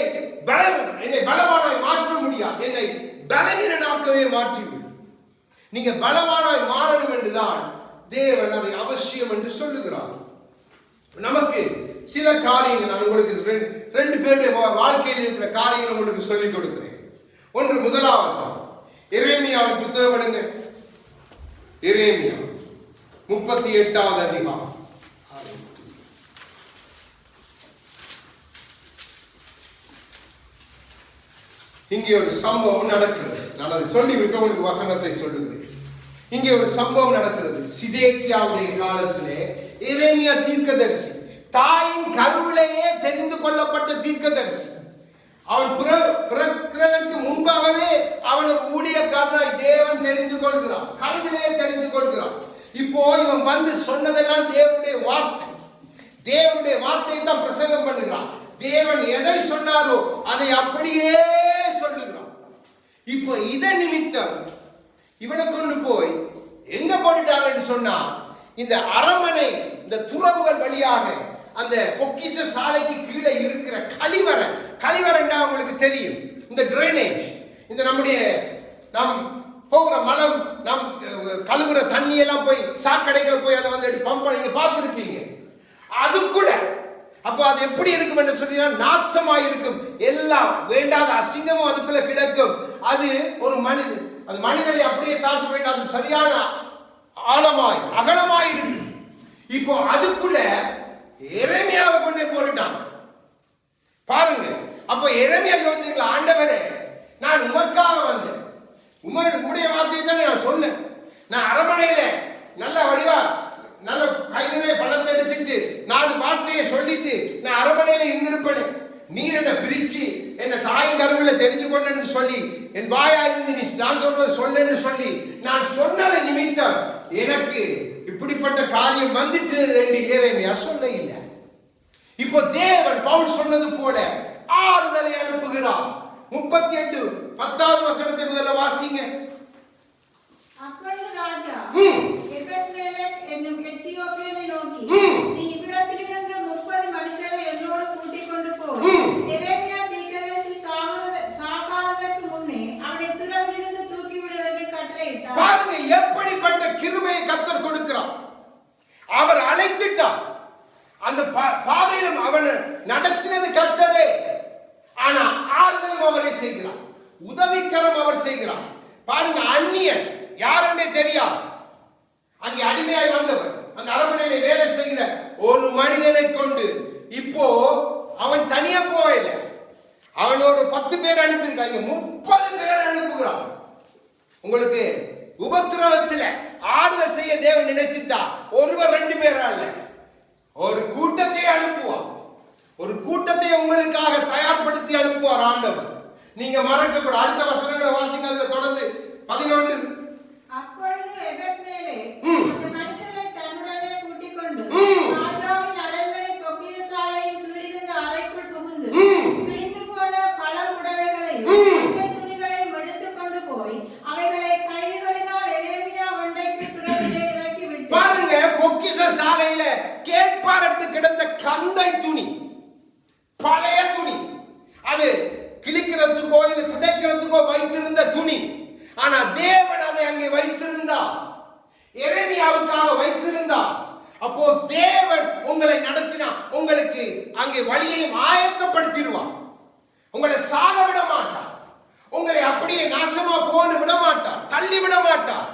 A: பலவானாய் மாற்ற முடியாது, என்னை பலவீனனாக்கவே மாற்றிவிடும். நீங்க பலவானாய் மாறணும் என்றுதான் தேவன் அதை அவசியம் என்று சொல்லுகிறார். நமக்கு சில காரியங்கள் நான் உங்களுக்கு ரெண்டு பேருடைய வாழ்க்கையில் இருக்கிற காரியங்கள் உங்களுக்கு சொல்லிக் கொடுக்கிறேன். ஒன்று, முதலாவது எரேமியாவின் புத்தகம் எடுங்க. எரேமியா 38வது அதிகாரம். இங்கே ஒரு சம்பவம் நடக்கிறது. நான் அதை சொல்லிவிட்டு உங்களுக்கு வசனத்தை சொல்லுகிறேன். இங்கே ஒரு சம்பவம் நடக்கிறது. சிதேக்கியாவுடைய காலத்திலே எரேமியா தீர்க்கதரிசி, தாயின் கருவிலேயே தெரிந்து கொள்ளப்பட்ட தீர்க்கதரிசி. அவன் பிறக்கிறதற்கு முன்பாகவே அவன் ஒரு ஊழியக்காரனாய் தேவன் தெரிந்து கொள்கிறான், கருவிலேயே தெரிந்து கொள்கிறான். இப்போ இவன் வந்து சொன்னதெல்லாம் தேவனுடைய வார்த்தை, தேவனுடைய வார்த்தையை தான் பிரசங்கம் பண்ணுகிறான். தேவன் எதை சொன்னாரோ அதை அப்படியே சொல்லுகிறான். இப்போ இதன் நிமித்தம் இவனை கொண்டு போய் எங்க போட்டுட்டாங்கன்னு சொன்னா, இந்த அரண்மனை, இந்த துறவுகள் வழியாக அந்த பொக்கிஷ சாலைக்கு கீழே இருக்கிற கழிவறைன்னா உங்களுக்கு தெரியும், இந்த டிரைனேஜ், இந்த நம்முடைய நாம் போகிற மலம், நாம் கழுவுற தண்ணி எல்லாம் போய் சாக்கடைகளை போய் அதை வந்து பம்ப் நீங்க பார்த்துருப்பீங்க. அதுக்குள்ள அப்போ அது எப்படி இருக்கும் என்று சொன்னா, நாத்தமாய் இருக்கும், எல்லாம் வேண்டாத அசிங்கமும் அதுக்குள்ள கிடக்கும். அது ஒரு அது மனிதனை அப்படியே தாழ்த்து போய் அது சரியான ஆழமாய் அகலமாய் இருக்கு. இப்போ அதுக்குள்ள எரேமியாவை கொண்டே போட்டுட்டான் பாருங்க. அப்போ எரேமியா யோசிக்கல, ஆண்டவரே நான் உமக்காக வந்தேன், உம்முடைய வார்த்தையை தான் நான் சொன்னேன். நான் அரண்மனையில நல்ல வடிவா நல்ல கையிலே பழத்தை எடுத்துட்டு 4 வார்த்தையை சொல்லிட்டு நான் அரண்மனையில இருந்திருப்பேன். நீர் என்ன பிரிச்சு என்ன தாயின் கருவில தெரிஞ்சு கொண்டு சொல்லி என் வாயா இருந்து நீ நான் சொல்றதை சொல்லு சொல்லி நான் சொன்னதை நிமித்தம் எனக்கு இப்படிப்பட்ட காரியம் வந்துட்டு என்று எரேமியா சொல்ல இல்லை. இப்போ தேவன் பவுல் சொன்னது போல ஆறுதலை அனுப்புகிறார். 38:10 வசனத்தை முதல்ல வாசிங்க.
B: அப்பொழுது ராஜா எபெத்மெலேக் என்னும் எத்தியோப்பியனை நோக்கி, நீ இவ்விடத்திலிருந்து 30 மனுஷரை என்னோடு கூட்டிக் கொண்டு போய் எரேமியா தீர்க்கதரிசி சாகாததற்கு முன்னே அவனை துறவிலிருந்து தூக்கிவிடு என்று கட்டளையிட்டார்.
A: பாருங்க எப்படிப்பட்ட கிருபையை கர்த்தர் கொடுக்கிறார். அவர் அழைத்துட்டார், அந்த பாதையிலும் அவன் நடத்தினது கர்த்தரே. ஆனா ஆறுதலும் அவரை செய்கிறார், உதவிக்கரம் அவர் செய்கிறார். பாருங்க, அந்நியன் யாருன்னே தெரியாது, அங்கே அடிமையாய் வந்தவர், அந்த அரண்மனையில வேலை செய்கிற ஒரு மனிதனை கொண்டு இப்போ அவன் தனியா போகல, அவனோட 10 பேர் அனுப்பியிருக்காங்க, 30 பேர் அனுப்புகிறான். உங்களுக்கு உபத்திரவத்தில் ஆறுதல் செய்ய தேவன் நினைத்துட்டா ஒருவர் 2 பேரா இல்ல, ஒரு கூட்டத்தை அனுப்புவார். ஒரு கூட்டத்தை உங்களுக்காக தயார்படுத்தி அனுப்புவார் ஆண்டவர். நீங்க மறக்க கூட. அடுத்த வசனங்களை வாசிங்க, அதுல தொடர்ந்து 11.
B: அப்பொழுது எபெத்மெலேக் அந்த மனுஷனை தன்னுடனே கூட்டிக் கொண்டு ராஜாவின் அரண்மனை பொக்கிஷ சாலையின் கீழிருந்த அறைக்குள் புகுந்து கிழிந்து போன பல புடவைகளையும் துணிகளையும் எடுத்துக் கொண்டு போய் அவைகளை கயிறுகளினால் எரேமியா மண்டைக்கு துறவிலே இறக்கி விட்டு.
A: பாருங்க, பொக்கிஷ சாலையில கேட்பாரட்டு கிடந்த கந்தை துணி, பழைய துணி, அது கிழிக்கிறதுக்கோ இல்லை துடைக்கிறதுக்கோ வைத்திருந்த துணி. ஆனா தேவன் அதை அங்கே வைத்திருந்தார், எரேமியாவுக்காக வைத்திருந்தார். அப்போ தேவன் உங்களை நடத்தினா உங்களுக்கு அங்கே வழியையும் ஆயத்தப்படுத்திடுவார். உங்களை சாக விட மாட்டார், உங்களை அப்படியே நாசமா போன்னு விட மாட்டார், தள்ளி விட மாட்டார்.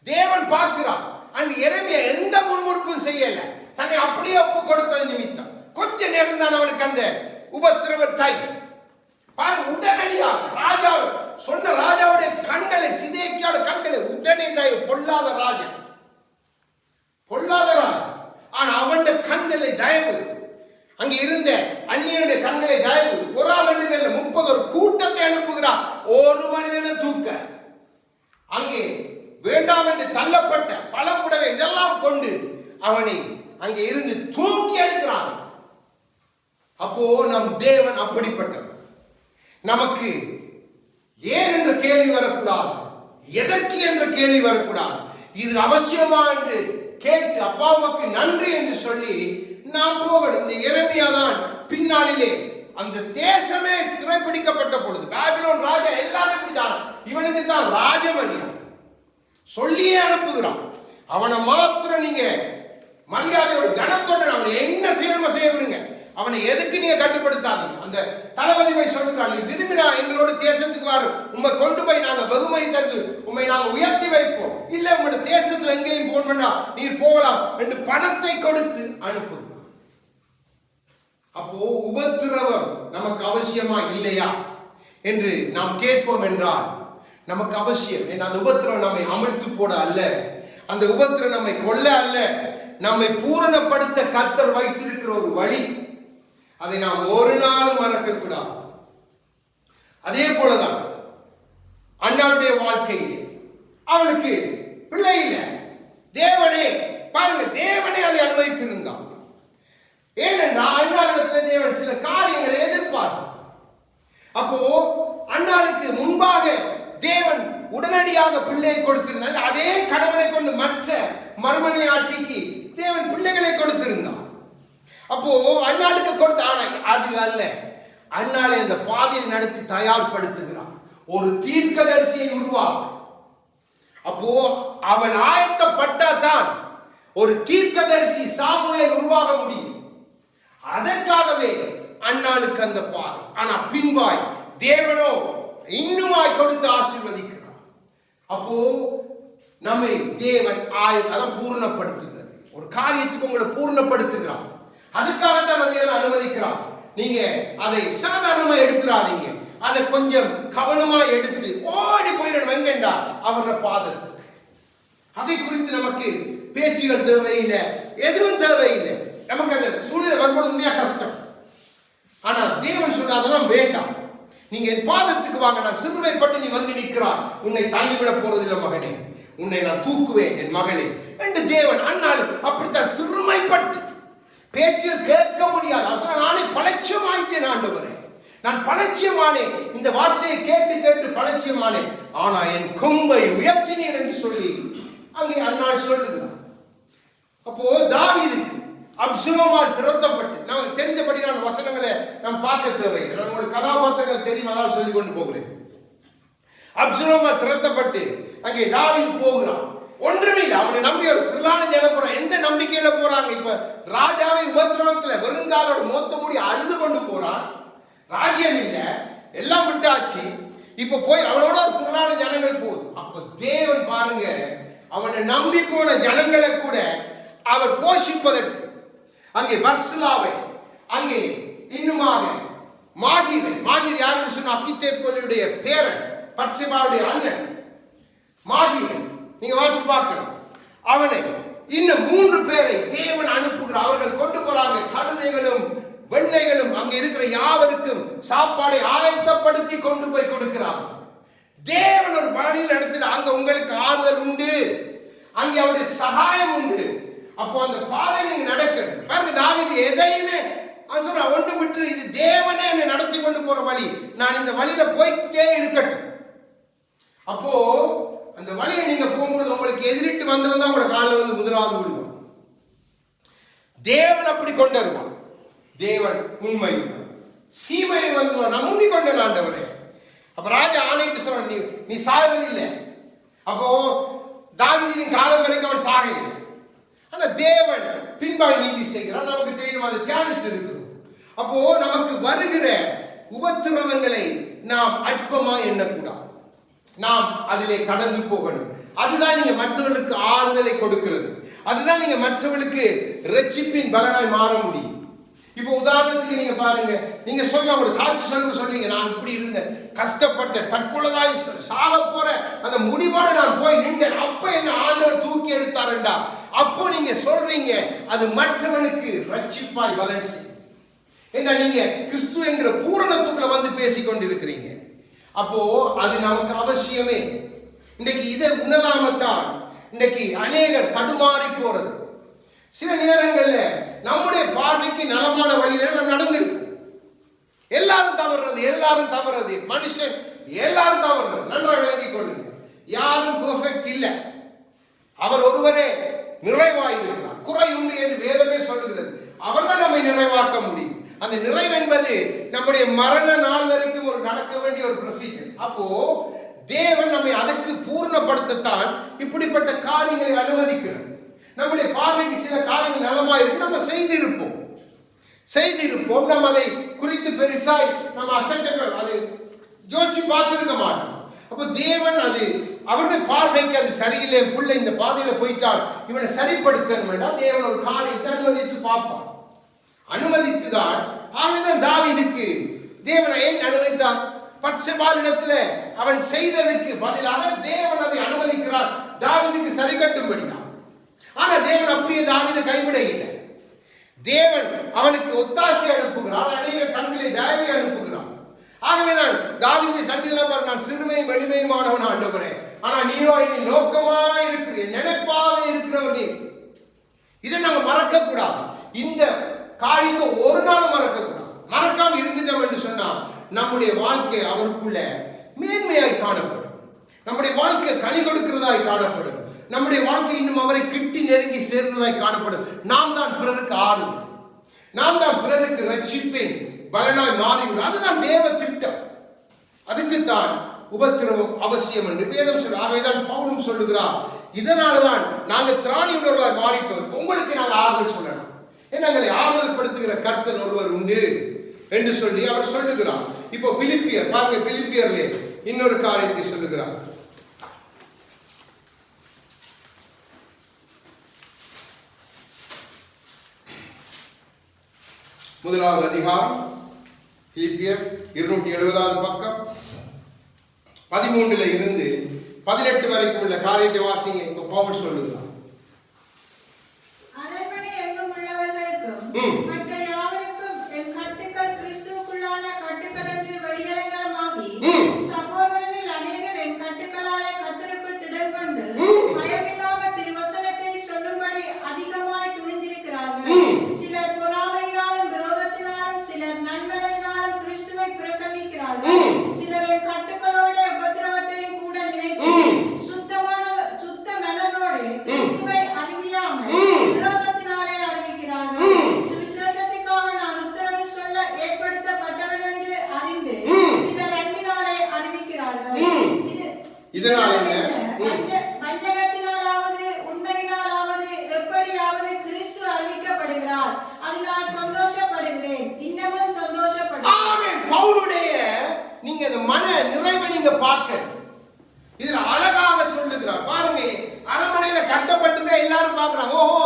A: தேவன் பார்க்கிறார். அங்க எரேமியா எந்த முறுமுறுப்பும் செய்யல, தன்னை அப்படியே ஒப்பு கொடுத்தது நிமித்தம் கொஞ்ச நேரம் தான் அவனுக்கு அந்த உபத்திரவ டைம். பாருங்க, உடனடியாக ராஜா சொன்ன ராஜாவுடைய கண்களை, சிதேக்கியாவோட கண்களை உடனே பொல்லாத ராஜா, பொல்லாத ராஜா. ஆனா அவன் கண்களை தயவு அங்கே இருந்த அந்நியனுடைய கண்களை தயவு ஒரு ஆள் 2 பேர்ல 30 ஒரு கூட்டத்தை அனுப்புகிறார் ஒரு மனிதனை தூக்க. அங்கே வேண்டாம் என்று தள்ளப்பட்ட பழப்புடவை இதெல்லாம் கொண்டு அவனை அங்கே இருந்து தூக்கி எடுக்கிறான். அப்போ நம் தேவன் அப்படிப்பட்டவர். நமக்கு ஏன் என்ற கேள்வி வரக்கூடாது, எதற்கு என்ற கேள்வி வரக்கூடாது. இது அவசியமா என்று கேட்க அப்பாவுக்கு நன்றி என்று சொல்லி நாம் போகணும். இந்த எரேமியா தான் பின்னாளிலே அந்த தேசமே சிறைப்பிடிக்கப்பட்ட பொழுது பாபிலோன் ராஜா எல்லாரும் பிடிச்சான். இவனுக்கு தான் ராஜமரியாதை சொல்லியே அனுப்புகிறான். அவனை மாத்திரம் நீங்க மரியாதையோட கனத்தோட அவனை என்ன செய்யணுமோ செய்ய விடுங்க. அவனை எதுக்கு நீங்க கட்டுப்படுத்தாதீங்க. அந்த தளபதி போய் சொல்லுகிறான், நீ விரும்பினா எங்களோட தேசத்துக்கு வாரு, உண்மை கொண்டு போய் நாங்க வெகுமதி தந்து உண்மை நாங்க உயர்த்தி வைப்போம். இல்ல உங்களோட தேசத்துல எங்கேயும் போகணும்னா நீர் போகலாம் என்று பணத்தை கொடுத்து அனுப்புகிறான். அப்போ உபத்திரவம் நமக்கு அவசியமா இல்லையா என்று நாம் கேட்போம் என்றால் நமக்கு அவசியம். அந்த உபத்திரவம் நம்மை அமிழ்த்து போட அல்ல, அந்த உபத்திரவம் நம்மை கொல்ல அல்ல, நம்மை பூரணப்படுத்த கர்த்தர் வைத்திருக்கிற ஒரு வழி. அதை நாம் ஒரு நாளும் மறக்க கூடாது. அதே போலதான் அண்ணாளுடைய வாழ்க்கையிலே அவனுக்கு பிள்ளை இல்லை. தேவனே பாருங்க, தேவனே அதை அனுமதித்திருந்தான். ஏனென்றால் அண்ணாளிடத்தில் தேவன் சில காரியங்களை எதிர்பார்த்தார். அப்போ அண்ணாளுக்கு முன்பாக தேவன் உடனடியாக பிள்ளையை கொடுத்திருந்தார். அதே கணவனை கொண்டு மற்ற மறுமனையாட்டிக்கு தேவன் பிள்ளைகளை கொடுத்திருந்தார். அப்போ அண்ணாளுக்கு கொடுத்த, ஆனால் அது அல்ல, அண்ணாளை அந்த பாதையில் நடத்தி தயார்படுத்துகிறார், ஒரு தீர்க்கதரிசியை உருவாக்க. அப்போ அவன் ஆயத்தப்பட்டாதான் ஒரு தீர்க்கதரிசி சாமுவேல் உருவாக முடியும். அதற்காகவே அண்ணாளுக்கு அந்த பாதை. ஆனா பின்பாய் தேவனோ இன்னுமாய் கொடுத்து ஆசீர்வதிக்கிறார். அப்போ நம்மை தேவன் அதான் பூர்ணப்படுத்துகிறது. ஒரு காரியத்துக்கு உங்களை பூர்ணப்படுத்துகிறார். அதுக்காகத்தான் அதையெல்லாம் அனுமதிக்கிறார். நீங்க அதை சாதாரணமா எடுத்துறாதீங்க, அதை கொஞ்சம் கவனமா எடுத்து ஓடி போயிடணும். எங்கண்டா அவரோட பாதத்துக்கு. அதை குறித்து நமக்கு பேச்சுகள் தேவையில்லை, எதுவும் தேவையில்லை. நமக்கு அந்த சூழ்நிலை வரும்போது உண்மையா கஷ்டம். ஆனா தேவன் சொல்ற அதெல்லாம் வேண்டாம், நீங்க என் பாதத்துக்கு வாங்க, நான் சிறுமைப்பட்டு நீ வந்து நிற்கிறாய், உன்னை தள்ளிவிட போறதில்லை மகனே, உன்னை நான் தூக்குவேன் என் மகனே என்று தேவன். அண்ணால் அப்படித்தான் சிறுமைப்பட்டு பேச்சில் கேட்க முடியாது. நானே பலட்சியமாயிட்டேன் ஆண்டவரே, நான் பலட்சியமானேன், இந்த வார்த்தையை கேட்டு கேட்டு பலட்சியமானேன், ஆனா என் கொம்பை உயர்த்தினேன் என்று சொல்லி அங்கே அண்ணாள் சொல்லுகிறார். அப்போ தாவீதுக்கு அப்சலோமால் திரட்டப்பட்டு, நமக்கு தெரிஞ்சபடி நான் வசனங்களை நாம் பார்க்க தேவையில்லை, நான் உங்களுக்கு கதாபாத்திரங்கள் தெரியும், அதான் சொல்லி கொண்டு போகிறேன். அப்சலோமால் திரட்டப்பட்டு அங்கே தாவீது போகிறான். ஒன்றுமே இல்லை, அவனை நம்பி ஒரு திரளான ஜனம் போறான். எந்த நம்பிக்கையில போறாங்க? இப்ப ராஜாவை உபத்திரவத்துல வெறுங்காலோட மொத்த மூடி அழுது கொண்டு போறான். ராஜ்யம் இல்ல, எல்லாம் விட்டாச்சு. இப்ப போய் அவனோட ஒரு திரளான ஜனங்கள் போகுது. அப்ப தேவன் பாருங்க, அவனை நம்பி போன ஜனங்களை கூட அவர் போஷிப்பதற்கு அங்கே பர்சிலாவை, அங்கே இன்னுமாக மாகீர் யாருன்னு சொன்ன அக்கித்தேப்போலுடைய பேரன், பர்சிபாவுடைய அண்ணன் மாகீரன், நீங்க வாட்சி பார்க்கணும். அவனை இன்னும் 3 பேரை தேவன் அனுப்புகிறார். அவர்கள் கொண்டு போறாங்க கழுதைகளும் வெண்ணைகளும், அங்க இருக்கிற யாவருக்கும் சாப்பாடை ஆயத்தப்படுத்தி கொண்டு போய் கொடுக்கிறார். தேவன் ஒரு வழியில் நடத்தின, அங்க உங்களுக்கு ஆறுதல் உண்டு, அங்கே அவருடைய சகாயம் உண்டு. அப்போ அந்த பாதை நீங்க நடக்கணும். பாருங்க, தாவீது எதையுமே ஒன்று விட்டு, இது தேவனே என்னை நடத்தி கொண்டு போற வழி, நான் இந்த வழியில போய்கிட்டே இருக்கட்டும். அப்போ அந்த வழியை நீங்க போகும்போது உங்களுக்கு எதிரிட்டு வந்தவன் தான் உங்களோட காலில் வந்து முதலாவது விடுவான். தேவன் அப்படி கொண்டு வருவான். தேவன் உண்மை சீமையை வந்து நான் முந்தி கொண்ட ஆண்டவரே. அப்ப ராஜா ஆணையிட்டு சொல்ற, நீ சாகதில்லை. அப்போ தாவீதின் காலம் வரைக்கும் அவன் சாகவில்லை. ஆனா தேவன் பின்பாய் நீதி செய்கிறான். நமக்கு தெரியும், அதை தியானித்து இருக்கிறோம். அப்போ நமக்கு வருகிற உபத்திரவங்களை நாம் அற்பமா எண்ணக்கூடாது, நாம் அதிலே கடந்து போகணும். அதுதான் நீங்க மற்றவர்களுக்கு ஆறுதலை கொடுக்கிறது, அதுதான் நீங்க மற்றவர்களுக்கு ரட்சிப்பின் பலனாய் மாற முடியும். இப்போ உதாரணத்துக்கு நீங்க பாருங்க, நீங்க சொல்ல ஒரு சாட்சி சொல்றீங்க, நான் இப்படி இருந்தேன், கஷ்டப்பட்டேன், தற்பொழுதாய் சாக போற அந்த முடிவோட நான் போய் நின்றேன், அப்ப என்ன ஆண்டவர் தூக்கி எடுத்தாருண்டா, அப்போ நீங்க சொல்றீங்க, அது மற்றவனுக்கு ரட்சிப்பாய் பலன் செய்யும். ஏன்னா நீங்க கிறிஸ்து என்கிற பூரணத்துக்குள்ள வந்து பேசிக் கொண்டிருக்கிறீங்க. அப்போ அது நமக்கு அவசியமே. இன்றைக்கு இதை உணராமத்தான் இன்றைக்கு அநேகர் தடுமாறி போறது. சில நேரங்கள்ல நம்முடைய பார்வைக்கு நலமான வழியில நம்ம நடந்திருக்கும். எல்லாரும் தவறுறது மனுஷன் எல்லாரும் தவறுறது. நன்றாக விளங்கிக் கொள்ளுங்க. யாரும் பெர்ஃபெக்ட் இல்லை. அவர் ஒருவரே நிறைவாயிருக்கிறார். குறை உண்டு என்று வேதமே சொல்லுகிறது. அவர்தான் நம்மை நிறைவாக்க முடியும். அந்த நிறைவு என்பது நம்முடைய மரண நாள் வரைக்கும் ஒரு நடக்க வேண்டிய ஒரு ப்ரொசீஜர். அப்போ தேவன் நம்மை அதற்கு பூர்ணப்படுத்தத்தான் இப்படிப்பட்ட காரியங்களை அனுமதிக்கிறது. நம்முடைய பார்வைக்கு சில காரியங்கள் நலமாயிருக்கு, நம்ம செய்திருப்போம். நம்ம அதை குறித்து பெருசாய் நம்ம அசைகள் அதை யோசிச்சு பார்த்திருக்க மாட்டோம். அப்போ தேவன் அது அவருடைய பார்வைக்கு அது சரியில்லை, பிள்ளை இந்த பாதையில போயிட்டால் இவனை சரிப்படுத்தணும் வேண்டாம். தேவன் ஒரு காரியத்தை அனுமதித்து பார்ப்பான். அனுமதித்துதான். ஆகவேதான் தாவீதுக்கு தேவன் ஏன் அனுமதித்தார்? பத்சேபாளிடத்துல அவன் செய்ததற்கு பதிலாக தேவன் அதை அனுமதிக்கிறார், தாவீதுக்கு சரி கட்டும்படியா. ஆனா தேவன் அப்படியே தாவீதை கைவிட இல்லை. தேவன் அவனுக்கு ஒத்தாசை அனுப்புகிறார், அநேக கண்களை தயவை அனுப்புகிறார். ஆகவேதான் தாவீது சங்கீதத்தில் நான் சிறுமையும் எளிமையுமானவன் ஆண்டவரே, ஆனா நீரோ என்னை நோக்கமாய் இருக்கிறேன், நினைப்பாவே இருக்கிறவர் நீ. இதை நாங்க மறக்க கூடாது. இந்த காரியத்தை ஒரு நாளும் மறக்க கூடாது. மறக்காம இருந்துட்டோம் என்று சொன்னா நம்முடைய வாழ்க்கை அவருக்குள்ள மேன்மையாய் காணப்படும். நம்முடைய வாழ்க்கை கனி கொடுக்கிறதாய் காணப்படும். நம்முடைய வாழ்க்கை இன்னும் அவரை கிட்டி நெருங்கி சேர்ந்ததாய் காணப்படும். நாம் தான் பிறருக்கு ஆறுதல், நாம் தான் பிறருக்கு ரட்சிப்பேன் பலனாய் மாறிவிடும். அதுதான் தேவ திட்டம். அதுக்குத்தான் உபத்திரவம் அவசியம் என்று வேதம் சொல்ல. ஆகவேதான் பவுலும் சொல்லுகிறார், இதனால்தான் நாங்கள் திராணியுள்ளவர்களாய் மாறிட்டோம். உங்களுக்கு நாங்கள் ஆறுதல் சொல்லலாம். எங்களை ஆறுதல் படுத்துகிற கர்த்தர் ஒருவர் உண்டு என்று சொல்லி அவர் சொல்லுகிறார். இப்போ பிலிப்பியர் பாருங்க, பிலிப்பியர்லே இன்னொரு காரியத்தை சொல்லுகிறார். முதலாவது அதிகாரம் பிலிப்பியர் 270வது பக்கம் 13 இருந்து 18 வரைக்கும் உள்ள காரியத்தை வாசிங்க. இப்ப பவுல் சொல்லுகிறார்,
B: அரண்மனை எங்கும் உள்ளவர்களுக்கும் மற்ற யாவருக்கும் என் கட்டுக்கள் கிறிஸ்துவுக்குள்ளான கட்டுக்கள் என்று வெளியரங்கமாகி, சகோதரரில் அநேகர் என் கட்டுக்களாலே கர்த்தருக்குள் திடம் கொண்டு பயமில்லாமல் திருவசனத்தை சொல்லும்படி அதிகமாய் துணிந்திருக்கிறார்கள். சிலர் பொறாமையினாலும் விரோதத்தினாலும், சிலர் நன்மனதினாலும் கிறிஸ்துவை பிரசங்கிக்கிறார்கள். சிலர் என் கட்டுக்களோட உபத்திரவத்தையும் கூட நினைத்து சுத்த மனதோடு கிறிஸ்துவை அறிவியாமல் விரோதத்தினாலே அறிவிக்கிறார்கள். சுவிசேஷத்துக்காக நான் உத்தரவு சொல்ல ஏற்படுத்தப்பட்டவன் என்று அறிந்து சிலர் அன்பினாலே அறிவிக்கிறார்கள். இதனால் வஞ்சகத்தினாலாவது உண்மையினாலாவது எப்படியாவது கிறிஸ்து அறிவிக்கப்படுகிறார். அதனால் சந்தோஷப்படுகிறேன், இன்னமும் சந்தோஷப்படுகிறேன்.
A: பவுலுடைய நீங்க இந்த மன நிறைவை நீங்க பார்க்க இதுல அழகாக சொல்லுகிறார். பாருங்க, அரண்மனையில கட்டப்பட்டிருக்க எல்லாரும் பார்க்கிறாங்க, ஓஹோ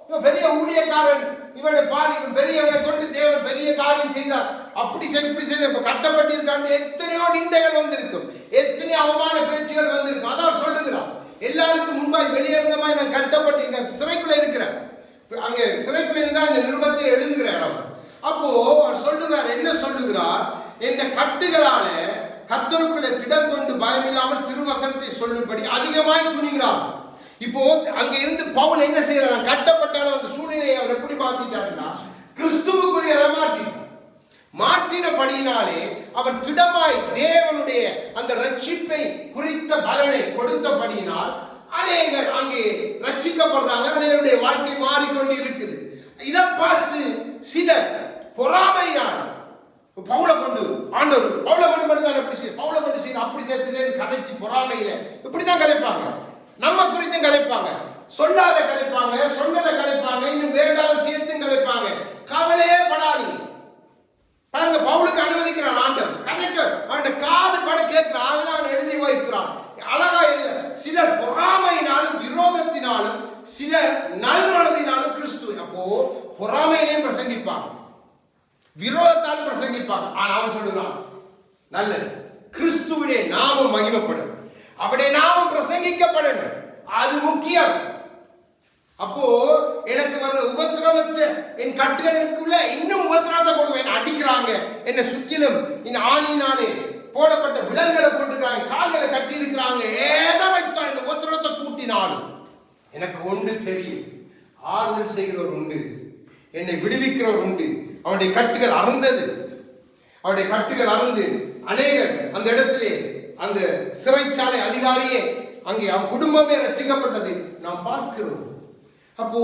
A: இவன் பெரிய ஊழியக்காரன், இவனை பாதிக்கும் பெரியவனை கொண்டு தேவன் பெரிய காரியம் செய்தார், அப்படி செய்த இப்ப கட்டப்பட்டிருக்காண்டு எத்தனையோ நிந்தைகள் வந்திருக்கும், எத்தனையோ அவமான பேச்சுகள் வந்திருக்கும். அதான் சொல்லுகிறார், எல்லாருக்கும் முன்பாய் வெளியரங்கமாய் நான் கட்டப்பட்டு இங்க சிறைக்குள்ள இருக்கிறேன். அங்க சிறைக்குள்ள இருந்தா இந்த நிருபத்தை எழுதுகிறார் அவர். அப்போ அவர் சொல்லுகிறார், என்ன சொல்லுகிறார், இந்த கட்டுகளால கர்த்தருக்குள்ள திடம் கொண்டு பயமில்லாமல் திருவசனத்தை சொல்லும்படி அதிகமாய் துணிகிறார். இப்போ அங்க இருந்து பவுல் என்ன செய்யறார், கட்டப்பட்டாலும் அந்த சூழ்நிலையை அவர் எப்படி மாத்திட்டாருன்னா கிறிஸ்துவுக்குரியதை மாற்றினபடியினாலே அவர் திடமாய் தேவனுடைய அந்த ரட்சிப்பை குறித்த பலனை கொடுத்தபடியினால் அநேகர் அங்கே ரட்சிக்கப்படுறாங்க. அநேகருடைய வாழ்க்கை மாறிக்கொண்டு இருக்குது. இதை பார்த்து சில பொறாமையினால் பவுலை கொண்டு ஆண்டவர் பவுலை கொண்டு மட்டும்தான் எப்படி செய்ய, பவுலை கொண்டு செய்யணும், அப்படி செய்ய கதைச்சு பொறாமையில இப்படிதான் கதைப்பாங்க. நம்ம குறித்தும் கதைப்பாங்க, சொல்லாத கதைப்பாங்க, சொன்னதை கதைப்பாங்க, இன்னும் வேண்டாத சேர்த்தும் கதைப்பாங்க. கவலையே படாதீங்க. பாருங்க, பவுலுக்கு அனுமதிக்கிறான் ஆண்டவர் கதைக்க, அவன் காது பட கேட்கிறான். அவன் எழுதி வைக்கிறான், அழகா எழுத. சிலர் பொறாமையினாலும் விரோதத்தினாலும், சிலர் நல்மனதினாலும் கிறிஸ்துவ. அப்போ பொறாமையிலையும் பிரசங்கிப்பாங்க, விரோதத்தாலும் பிரசங்கிப்பாங்க. ஆனா அவன் சொல்லுகிறான், நல்லது, கிறிஸ்துவுடைய நாமம் மகிமைப்படணும், அவருடைய நாமம் பிரசங்கிக்கப்படணும், அது முக்கியம். அப்போ எனக்கு வர்ற உபத்திரவத்தை என் கட்டுகளுக்குள்ள இன்னும் உபத்திரவத்தை கொடுவேன், சுற்றிலும் இந்த ஆணினாலே போடப்பட்ட விலங்குகளை போட்டுருக்காங்க, கால்களை கட்டி இருக்கிறாங்க. ஏதோ வைத்தான் இந்த ஒருத்தரத்தை கூட்டினாலும் எனக்கு ஒன்று தெரியும், ஆறுதல் செய்கிறவர் உண்டு, என்னை விடுவிக்கிறவர் உண்டு. அவனுடைய கட்டுகள் அறந்தது, அவருடைய கட்டுகள் அறந்து அநேகர் அந்த இடத்திலே அந்த சிறைச்சாலை அதிகாரியே அங்கே அவன் குடும்பமே ரசிக்கப்பட்டதை நாம் பார்க்கிறோம். அப்போ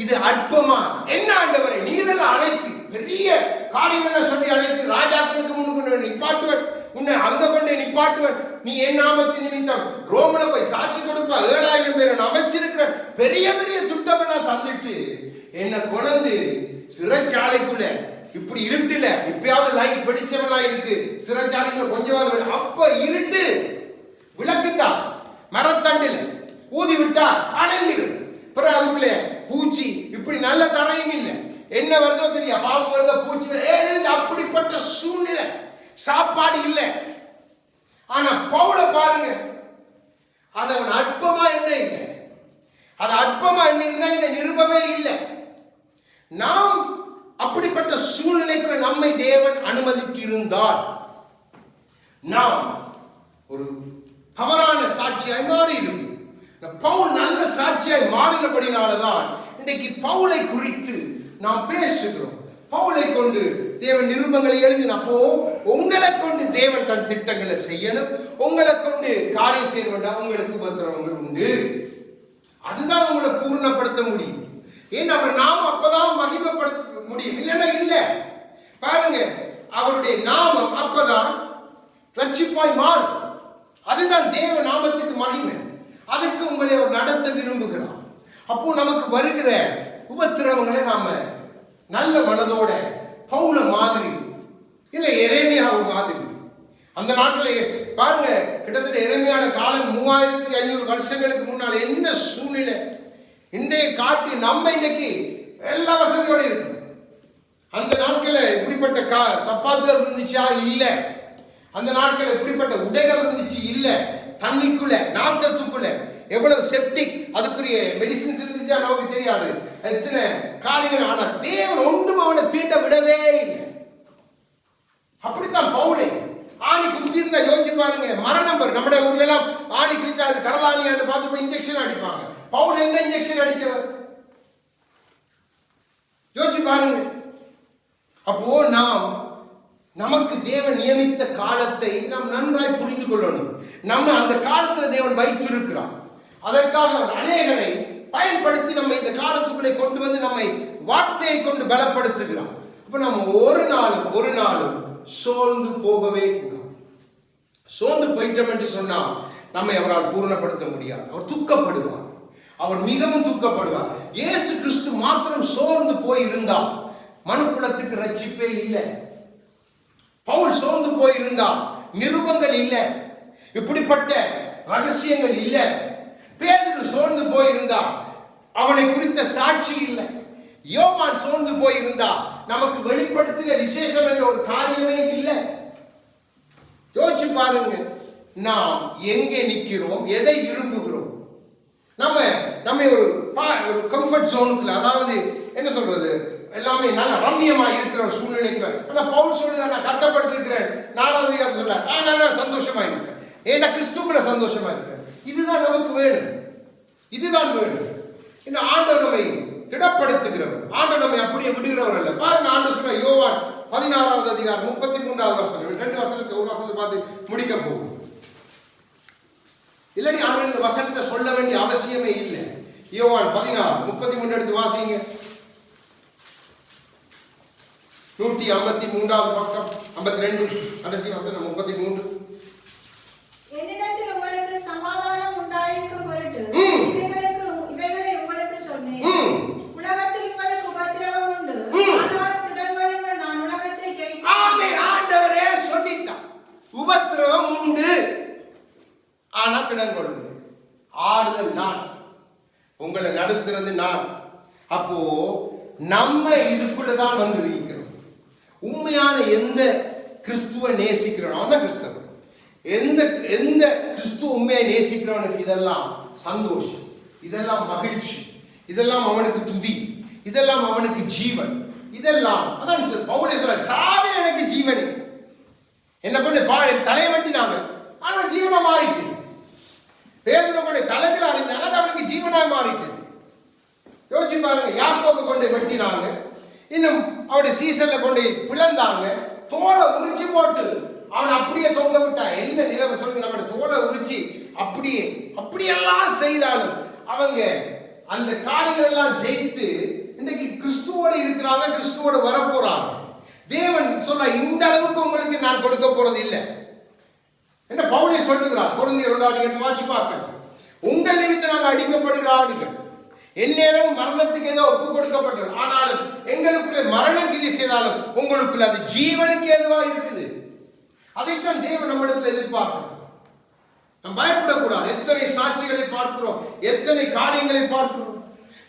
A: இது அற்பமா? என்ன ஆண்டவரை நீரெல்லாம் அழைத்து பெரிய காரியங்களை சொல்லி அழைத்து ராஜாக்களுக்கு முன்னுக்கு நிப்பாட்டுவன், உன்னை அங்க கொண்டே நிப்பாட்டுவன், நீ என் நாமத்தின் நிமித்தம் ரோமல போய் சாட்சி கொடுப்பா, 7000 பேரை நான் அமைச்சிருக்கிற பெரிய பெரிய திட்டமெல்லாம் தந்துட்டு என்ன கொண்டு சிறைச்சாலைக்குள்ள இப்படி இருட்டுல இப்பயாவது லைட் வெளிச்சமெல்லாம் இருக்கு, சிறைச்சாலைக்குள்ள கொஞ்சமாவது அப்ப இருட்டு விளக்குத்தான் மரத்தண்டில ஊதி விட்டா அடங்கிடும். பிறகு அதுக்குள்ள பூச்சி இப்படி நல்ல தரையும் இல்லை, என்ன வருதோ தெரியா, பாம்பு வருதோ பூச்சி, அப்படிப்பட்ட சூழ்நிலை, சாப்பாடு இல்லை. ஆனா பவுல பாருங்க, அது அவன் அற்பமா என்ன இல்லை, அது அற்பமா என்ன இந்த நிருபமே இல்லை. நாம் அப்படிப்பட்ட சூழ்நிலைக்கு நம்மை தேவன் அனுமதித்திருந்தால் நாம் ஒரு தவறான சாட்சியாய் மாறிடும். பவுல் நல்ல சாட்சியாய் மாறினபடினால்தான் இன்றைக்கு பவுலை குறித்து நாம் பேசுகிறோம். பவுலை கொண்டு தேவன் நிருபங்களை எழுதினப்போ உங்களை கொண்டு தேவன் தன் திட்டங்களை செய்யணும், உங்களை கொண்டு காரியம் செய்ய வேண்டாம், உங்களுக்கு உபத்திரவங்கள் உண்டு, அதுதான் உங்களை பூர்ணப்படுத்த முடியும். ஏன் அவர் நாமம் அப்பதான் மகிமைப்படுத்த முடியும், இல்லைன்னா இல்லை. பாருங்க, அவருடைய நாமம் அப்பதான் ரட்சிப்பாய் மாறும், அதுதான் தேவ நாமத்துக்கு மகிமை. அதுக்கு உங்களை அவர் நடத்த விரும்புகிறார். அப்போ நமக்கு வருகிற உபத்திரவங்களை நாம நல்ல மனதோட பவுல மாதிரி இல்லை எரேமியாவை மாதிரி, அந்த நாட்டில் பாருங்க கிட்டத்தட்ட எரேமியான காலம் 3500 வருஷங்களுக்கு முன்னால் என்ன சூழ்நிலை, இன்றைய காட்டி நம்ம இன்னைக்கு எல்லா வசதியோடு இருக்கு. அந்த நாட்களில் இப்படிப்பட்ட சப்பாத்துகள் இருந்துச்சா? இல்லை. அந்த நாட்களில் இப்படிப்பட்ட உடைகள் இருந்துச்சு? இல்லை. தண்ணிக்குள்ள நாத்தத்துக்குள்ள எவ்வளவு செப்டிக் அதுக்குரிய மெடிசின்ஸ் இருந்துச்சா நமக்கு தெரியாது, எத்தனை காரியங்கள். ஆனா தேவன் ஒன்றும் அவனை தீண்ட விடவே இல்லை. அப்படித்தான் பவுலை ஆணி குத்தி இருந்தா யோசிச்சு பாருங்க, மரணம் வரும். நம்முடைய ஊர்ல எல்லாம் ஆணி கிழிச்சா அது கடலாணியான்னு பார்த்து போய் இன்ஜெக்ஷன் அடிப்பாங்க. பவுல் எந்த இன்ஜெக்ஷன் அடிக்கவர்? யோசிச்சு பாருங்க. அப்போ நாம் நமக்கு தேவன் நியமித்த காலத்தை நாம் நன்றாய் புரிந்து கொள்ளணும். நம்ம அந்த காலத்துல தேவன் வைத்திருக்கிறார், அதற்காக அநேகரை பயன்படுத்தி நம்ம இந்த காலத்துக்குள்ளே கொண்டு வந்து நம்மை வார்த்தையை கொண்டு பலப்படுத்துகிறார். அப்ப நம்ம ஒரு நாளும் சோர்ந்து போகவே கூடாது. சோர்ந்து போயிட்டோம் என்று சொன்னால் நம்மை அவரால் பூரணப்படுத்த முடியாது. அவர் துக்கப்படுவார், அவர் மிகவும் துக்கப்படுவார். இயேசு கிறிஸ்து மாத்திரம் சோர்ந்து போயிருந்தால் மனுக்குலத்துக்கு ரட்சிப்பே இல்லை. பவுல் சோர்ந்து போயிருந்தால் நிருபங்கள் இல்லை, இப்படிப்பட்ட ரகசியங்கள் இல்லை. பேதுரு சோர்ந்து போயிருந்தா அவனை குறித்த சாட்சி இல்லை. யோவான் சோர்ந்து போயிருந்தா நமக்கு வெளிப்படுத்தின விசேஷம் என்ற ஒரு காரியமே இல்லை. யோசிச்சு பாருங்க, நாம் எங்கே நிற்கிறோம், எதை விரும்புகிறோம். நம்ம ஒரு கம்ஃபர்ட் ஜோனுக்குள்ள, அதாவது என்ன சொல்றது, எல்லாமே நல்ல ரம்மியமா இருக்கிற ஒரு சூழ்நிலைக்குள்ள. ஆனா பவுல் சொல்லுது, நான் கட்டப்பட்டிருக்கிறேன், 4வது அதிகாரம் சொல்ல நான் நல்லா சந்தோஷமா இருக்கிறேன், ஏன்னா கிறிஸ்துக்குள்ள சந்தோஷமா இருக்கிறேன். இதுதான் நமக்கு வேணும், இதுதான் வேணும். இந்த ஆண்டவர் நம்மை திடப்படுத்துகிறவர், ஆண்டவர் நம்மை அப்படியே விடுகிறவர் அல்ல. பாருங்க, ஆண்டவர் சொன்ன யோவான் 16வது அதிகாரம் 33வது வசனம், 2 வசனத்தை ஒரு வசனத்தை பார்த்து முடிக்க போகும். இல்லடி ஆண்டவர் இந்த வசனத்தை சொல்ல வேண்டிய அவசியமே இல்லை. யோவான் 16:33 எடுத்து வாசிங்க. 153வது பக்கம் 52 கடைசி வசனம் 33.
B: என்னிடத்தில் உங்களுக்கு சமாதானம் உண்டாயிருக்கும் பொருட்டு இவைகளை உங்களுக்கு சொன்னேன். உலகத்தில் உங்களுக்கு உபத்திரவம் உண்டு, ஆனாலும் திடங்கொள்ளுங்கள், நான் உலகத்தை ஜெயித்தேன்.
A: ஆமென். ஆண்டவரே சொல்லிட்டார், உபத்திரவம் உண்டு, ஆனா திடங்கொள்ளுங்கள். ஆறுதல் நான், உங்களை நடத்துறது நான். அப்போ நம்ம இதுக்குள்ளதான் வந்து இருக்கிறோம். உண்மையான எந்த கிறிஸ்துவை நேசிக்கிறோம் அந்த கிறிஸ்தவன், எந்த கிறிஸ்துவ உண்மையை நேசிக்கிறவனுக்கு இதெல்லாம் சந்தோஷம், இதெல்லாம் மகிழ்ச்சி, இதெல்லாம் அவனுக்கு துதி, இதெல்லாம் அவனுக்கு ஜீவன், இதெல்லாம் அதான் பவுலே சொல்ற, சாவே எனக்கு ஜீவனே. என்ன கொண்டு தலையை வெட்டினாங்க, ஆனா ஜீவனா மாறிட்டு. பேதுரு கொண்டு தலைகளை அறிஞ்சாங்க, அது அவனுக்கு ஜீவனா மாறிட்டு. யோசிச்சு பாருங்க, யாக்கோபு கொண்டு வெட்டினாங்க, இன்னும் அவருடைய சீசன்ல கொண்டு பிளந்தாங்க, தோலை உரிச்சு போட்டு அவன் அப்படியே தொங்க விட்டான். என்ன நிலைமை சொல்லுங்க, நம்ம தோலை உரிச்சு அப்படியெல்லாம் செய்தாலும் அவங்க அந்த காரியங்கள் எல்லாம் ஜெயித்து இன்னைக்கு கிறிஸ்துவோட இருக்கிறாங்க, கிறிஸ்துவோட வரப்போறாங்க. தேவன் சொல்ல, இந்த அளவுக்கு உங்களுக்கு நான் கொடுக்க போறது இல்லை. என்ன பவுலே சொல்லுகிறார், கொரிந்தியர் 2 வாட்சி பார்க்கணும். உங்கள் நிமித்தம் நாங்கள் அடிக்கப்படுகிறார்கள், எந்நேரமும் மரணத்துக்கு ஏதோ ஒப்பு கொடுக்கப்பட்டது, ஆனாலும் எங்களுக்குள்ள மரணம் கிரி செய்தாலும் உங்களுக்குள்ள அது ஜீவனுக்கு ஏதுவா இருக்குது. அதைத்தான் தேவன் நம்மிடத்தில் எதிர்பார்க்கிறோம். நாம் பயப்படக்கூடாது. எத்தனை சாட்சிகளை பார்க்கிறோம், எத்தனை காரியங்களை பார்க்கிறோம்.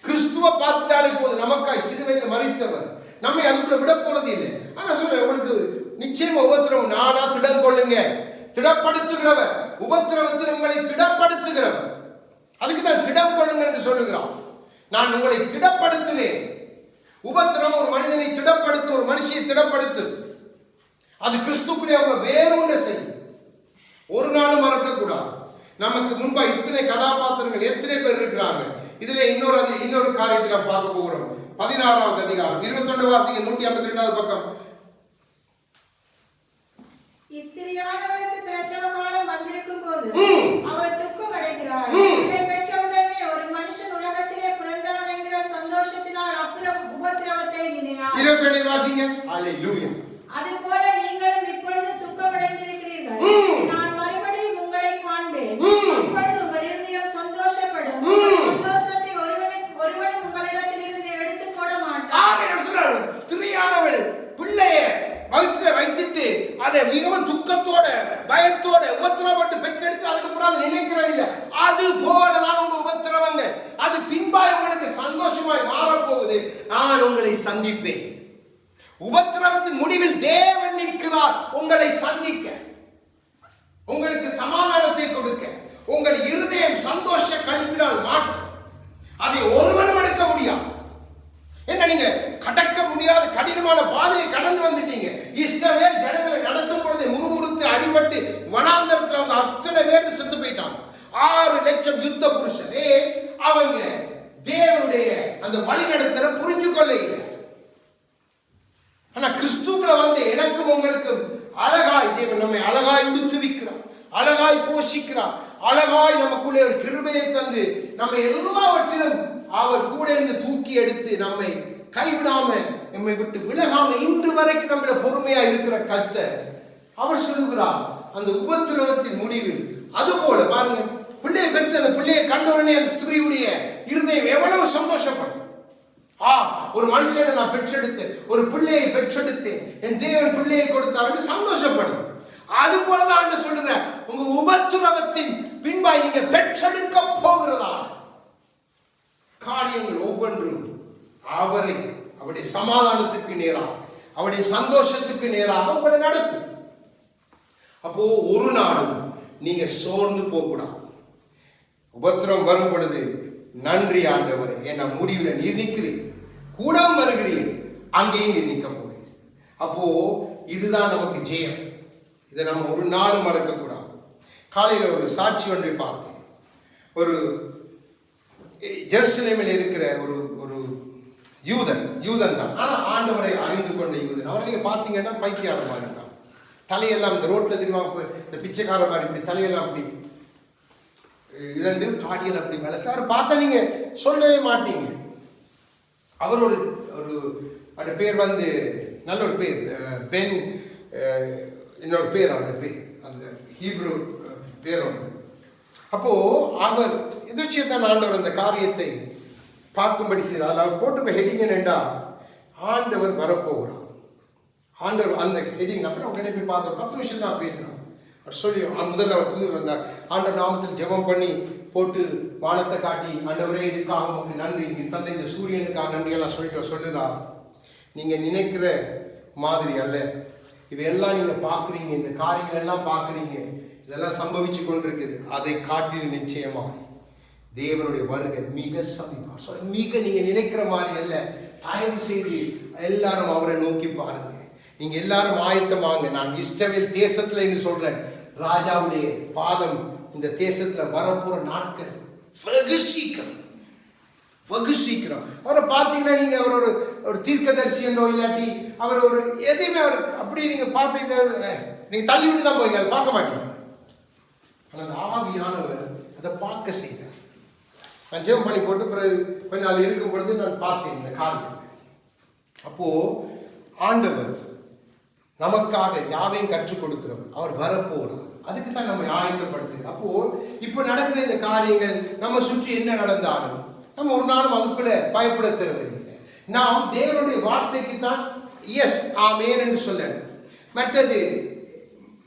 A: கிறிஸ்துவ பார்த்துட்டாலே போது, நமக்காய் சிலுவையில் மரித்தவர், நம்மை அதுக்குள்ள விட போறது இல்லை. ஆனா சொல்றேன், உங்களுக்கு நிச்சயமா உபத்திரவம், நானா திடம் கொள்ளுங்க, திடப்படுத்துகிறவர், உபத்திரவத்தில் உங்களை திடப்படுத்துகிறவர். அதுக்கு தான் திடம் கொள்ளுங்க என்று சொல்லுகிறான். நான் உங்களை திடப்படுத்துவேன். உபத்திரவம் ஒரு மனிதனை திடப்படுத்தும், ஒரு மனுஷியை திடப்படுத்தும். அது கிறிஸ்துக்குள்ளே அவங்க வேறொன்றை செய்யும். ஒரு நாளும் மறக்கக்கூடாது. நமக்கு முன்பா இத்தனை கதாபாத்திரங்கள், எத்தனை பேர் இருக்கிறாங்க. இதுல இன்னொரு காரியத்தை நாம் பார்க்க போகிறோம். 16வது அதிகாரம் 21 வாசிங்க, 152வது பக்கம்.
B: ஸ்திரியானவளுக்கு பிரசவ காலம் வந்திருக்கும் போது அவள் துக்கம் அடைகிறாள். பெற்றவுடனே ஒரு மனுஷன் உலகத்திலே பிறந்தவன் என்கிற சந்தோஷத்தினால் அப்புறம் உபத்திரவத்தை நினையாள். 22 வாசிங்க. ஹல்லேலூயா. அதுபோல நீங்களும் இப்பொழுது துக்கம் அடைந்திருக்கிறீர்கள். நான் மறுபடியும் உங்களை காண்பேன், அப்பொழுது உங்கள் இருதயம் சந்தோஷப்படும். சந்தோஷத்தை ஒருவனும் உங்களிடத்திலிருந்து எடுத்து போட மாட்டான்.
A: ஸ்திரியானவள் பிள்ளையை வயிற்றுல வைத்துட்டு அதை மிகவும் துக்கத்தோட, பயத்தோட, உபத்திரவப்பட்டு பெற்றெடுத்து அதுக்கப்புறம் நினைக்கிறது இல்லை. அது போலதான் உங்க உபத்திரவங்க. அது பின்பாய் உங்களுக்கு சந்தோஷமாய் மாறப்போகுது. நான் உங்களை சந்திப்பேன். உபத்திரவத்தின் முடிவில் தேவன் நிற்கிறார் உங்களை சந்திக்க, உங்களுக்கு சமாதானத்தை கொடுக்க, உங்கள் இருதயம் சந்தோஷ கழிப்பினால் மாற்றும். அதை ஒருவனும் எடுக்க முடியாது. என்ன, நீங்க கடக்க முடியாத கடினமான பாதையை கடந்து வந்துட்டீங்க. இஸ்ரவேல் ஜனங்களை நடத்தும் பொழுது முறுமுறுத்து அடிபட்டு வனாந்தரத்தில் அவங்க அத்தனை பேர் செத்து போயிட்டாங்க. 6 லட்சம் யுத்த புருஷரே அவங்க தேவனுடைய அந்த வழிநடத்தலை புரிஞ்சு கொள்ள இல்லை. ஆனா கிறிஸ்துக்களை வந்து எனக்கும் உங்களுக்கும் அழகாய் தேவன் நம்மை அழகாய் உடுத்துவிக்கிறார், அழகாய் போஷிக்கிறார், அழகாய் நமக்குள்ளே ஒரு கிருபையை தந்து நம்ம எல்லாவற்றிலும் அவர் கூட இருந்து தூக்கி எடுத்து நம்மை கைவிடாம, நம்மை விட்டு விலகாம இன்று வரைக்கும் நம்மள பொறுமையா இருக்கிற கர்த்தர். அவர் சொல்லுகிறார், அந்த உபத்திரவத்தின் முடிவில் அதுபோல பாருங்க, பிள்ளையை பெற்ற அந்த பிள்ளையை கண்டவுடனே அந்த ஸ்திரீயுடைய இருதயம் எவ்வளவு சந்தோஷப்படும். ஒரு மனுஷனை நான் பெற்றெடுத்தேன், ஒரு பிள்ளையை பெற்றெடுத்தேன், என் தேவன் பிள்ளையை கொடுத்தார் சந்தோஷப்படும். அது போலதான் சொல்லுங்க, உங்க உபத்திரவத்தின் பின்பாய் நீங்க பெற்றெடுக்க போகிறதா காரியங்கள் ஒவ்வொன்றும் அவரை அவருடைய சமாதானத்துக்கு நேராக, அவருடைய சந்தோஷத்துக்கு நேராக உங்களை நடத்தும். அப்போ ஒரு நாளும் நீங்க சோர்ந்து போகக்கூடாது. உபத்திரம் வரும் பொழுது நன்றி ஆண்டவரே, என் முடிவில் நீர் நிற்கிறீர், கூட வருகிறீர், அங்கேயும் நீர் நிற்க போறீர். அப்போ இதுதான் நமக்கு ஜெயம். இதை நம்ம ஒரு நாளும் மறக்க கூடாது. காலையில் ஒரு சாட்சி ஒன்றை பார்த்தேன். ஒரு ஜெருசலேமில் இருக்கிற ஒரு யூதன் தான், ஆனால் ஆண்டவரை அறிந்து கொண்ட யூதன். அவர் நீங்க பார்த்தீங்கன்னா பைத்தியார மாதிரி தான். தலையெல்லாம் இந்த ரோட்ல தெரியுமா, இந்த பிச்சைக்கார மாதிரி இப்படி தலையெல்லாம் அப்படி இதண்டு தாடியில் அப்படி வளர்த்து அவர் பார்த்தா நீங்க சொல்லவே மாட்டீங்க. அவர் ஒரு அவருடைய பேர் வந்து நல்ல ஒரு பேர், பென், இன்னொரு பேர் அவருடைய பேர், அந்த ஹீப்ரு பேர் வந்து. அப்போ அவர் எதிர்ச்சியத்தான் ஆண்டவர் அந்த காரியத்தை பார்க்கும்படி செய்தார். அவர் போட்டுக்க ஹெட்டிங் என்னண்டா, ஆண்டவர் வரப்போகிறார். ஆண்டவர் அந்த ஹெட்டிங் அப்புறம் உடனே போய் பார்த்தோம். 10 நிமிஷம் தான் பேசுகிறோம். அவர் சொல்லி முதல்ல அவர் வந்தார். ஆண்டவர் நாமத்தில் ஜெபம் பண்ணி போட்டு வானத்தை காட்டி, ஆண்டவரே இதுக்காக உங்களுக்கு நன்றி, நீ தந்தை இந்த சூரியனுக்காக நன்றி எல்லாம் சொல்லிட்டு சொல்லுறார். நீங்கள் நினைக்கிற மாதிரி அல்ல, இவையெல்லாம் நீங்கள் பார்க்குறீங்க, இந்த காரியங்கள் எல்லாம் பார்க்குறீங்க, இதெல்லாம் சம்பவிச்சு கொண்டிருக்குது. அதை காட்டில் நிச்சயமாக தேவனுடைய வருகை மிக சமீபம். மிக நீங்க நினைக்கிற மாதிரி அல்ல. தயவு செய்து எல்லாரும் அவரை நோக்கி பாருங்க. நீங்க எல்லாரும் ஆயத்தமாங்க. நான் இஸ்ரவேல் தேசத்துல என்று சொல்றேன். ராஜாவுடைய பாதம் இந்த தேசத்துல வரப்போற நாட்கள் வெகு சீக்கிரம், வெகு சீக்கிரம். அவரை பார்த்தீங்கன்னா நீங்க அவர் ஒரு தீர்க்கதரிசி என்றோ இல்லாட்டி அவர் ஒரு எதையுமே அவர் அப்படி நீங்க பார்த்து நீங்க தள்ளி விட்டு தான் போய் அதை பார்க்க மாட்டீங்க. ஆனால் ஆவியானவர் அதை பார்க்க செய்தார். நான் ஜெபம் பண்ணி போட்டு பிறகு கொஞ்ச நாள் இருக்கும் பொழுது நான் பார்த்தேன் இந்த காரியத்தை. அப்போ ஆண்டவர் நமக்காக யாவையும் கற்றுக் கொடுக்கிறவர், அவர் வரப்போறார். அதுக்கு தான் நம்ம ஆயத்தப்படுத்து. அப்போ இப்போ நடக்கிற இந்த காரியங்கள் நம்ம சுற்றி என்ன நடந்தாலும் நம்ம ஒரு நாளும் அதுக்குள்ள பயப்பட தேவையில்லை. நாம் தேவனுடைய வார்த்தைக்கு தான் எஸ் ஆமேன் என்று சொல்லணும். மற்றது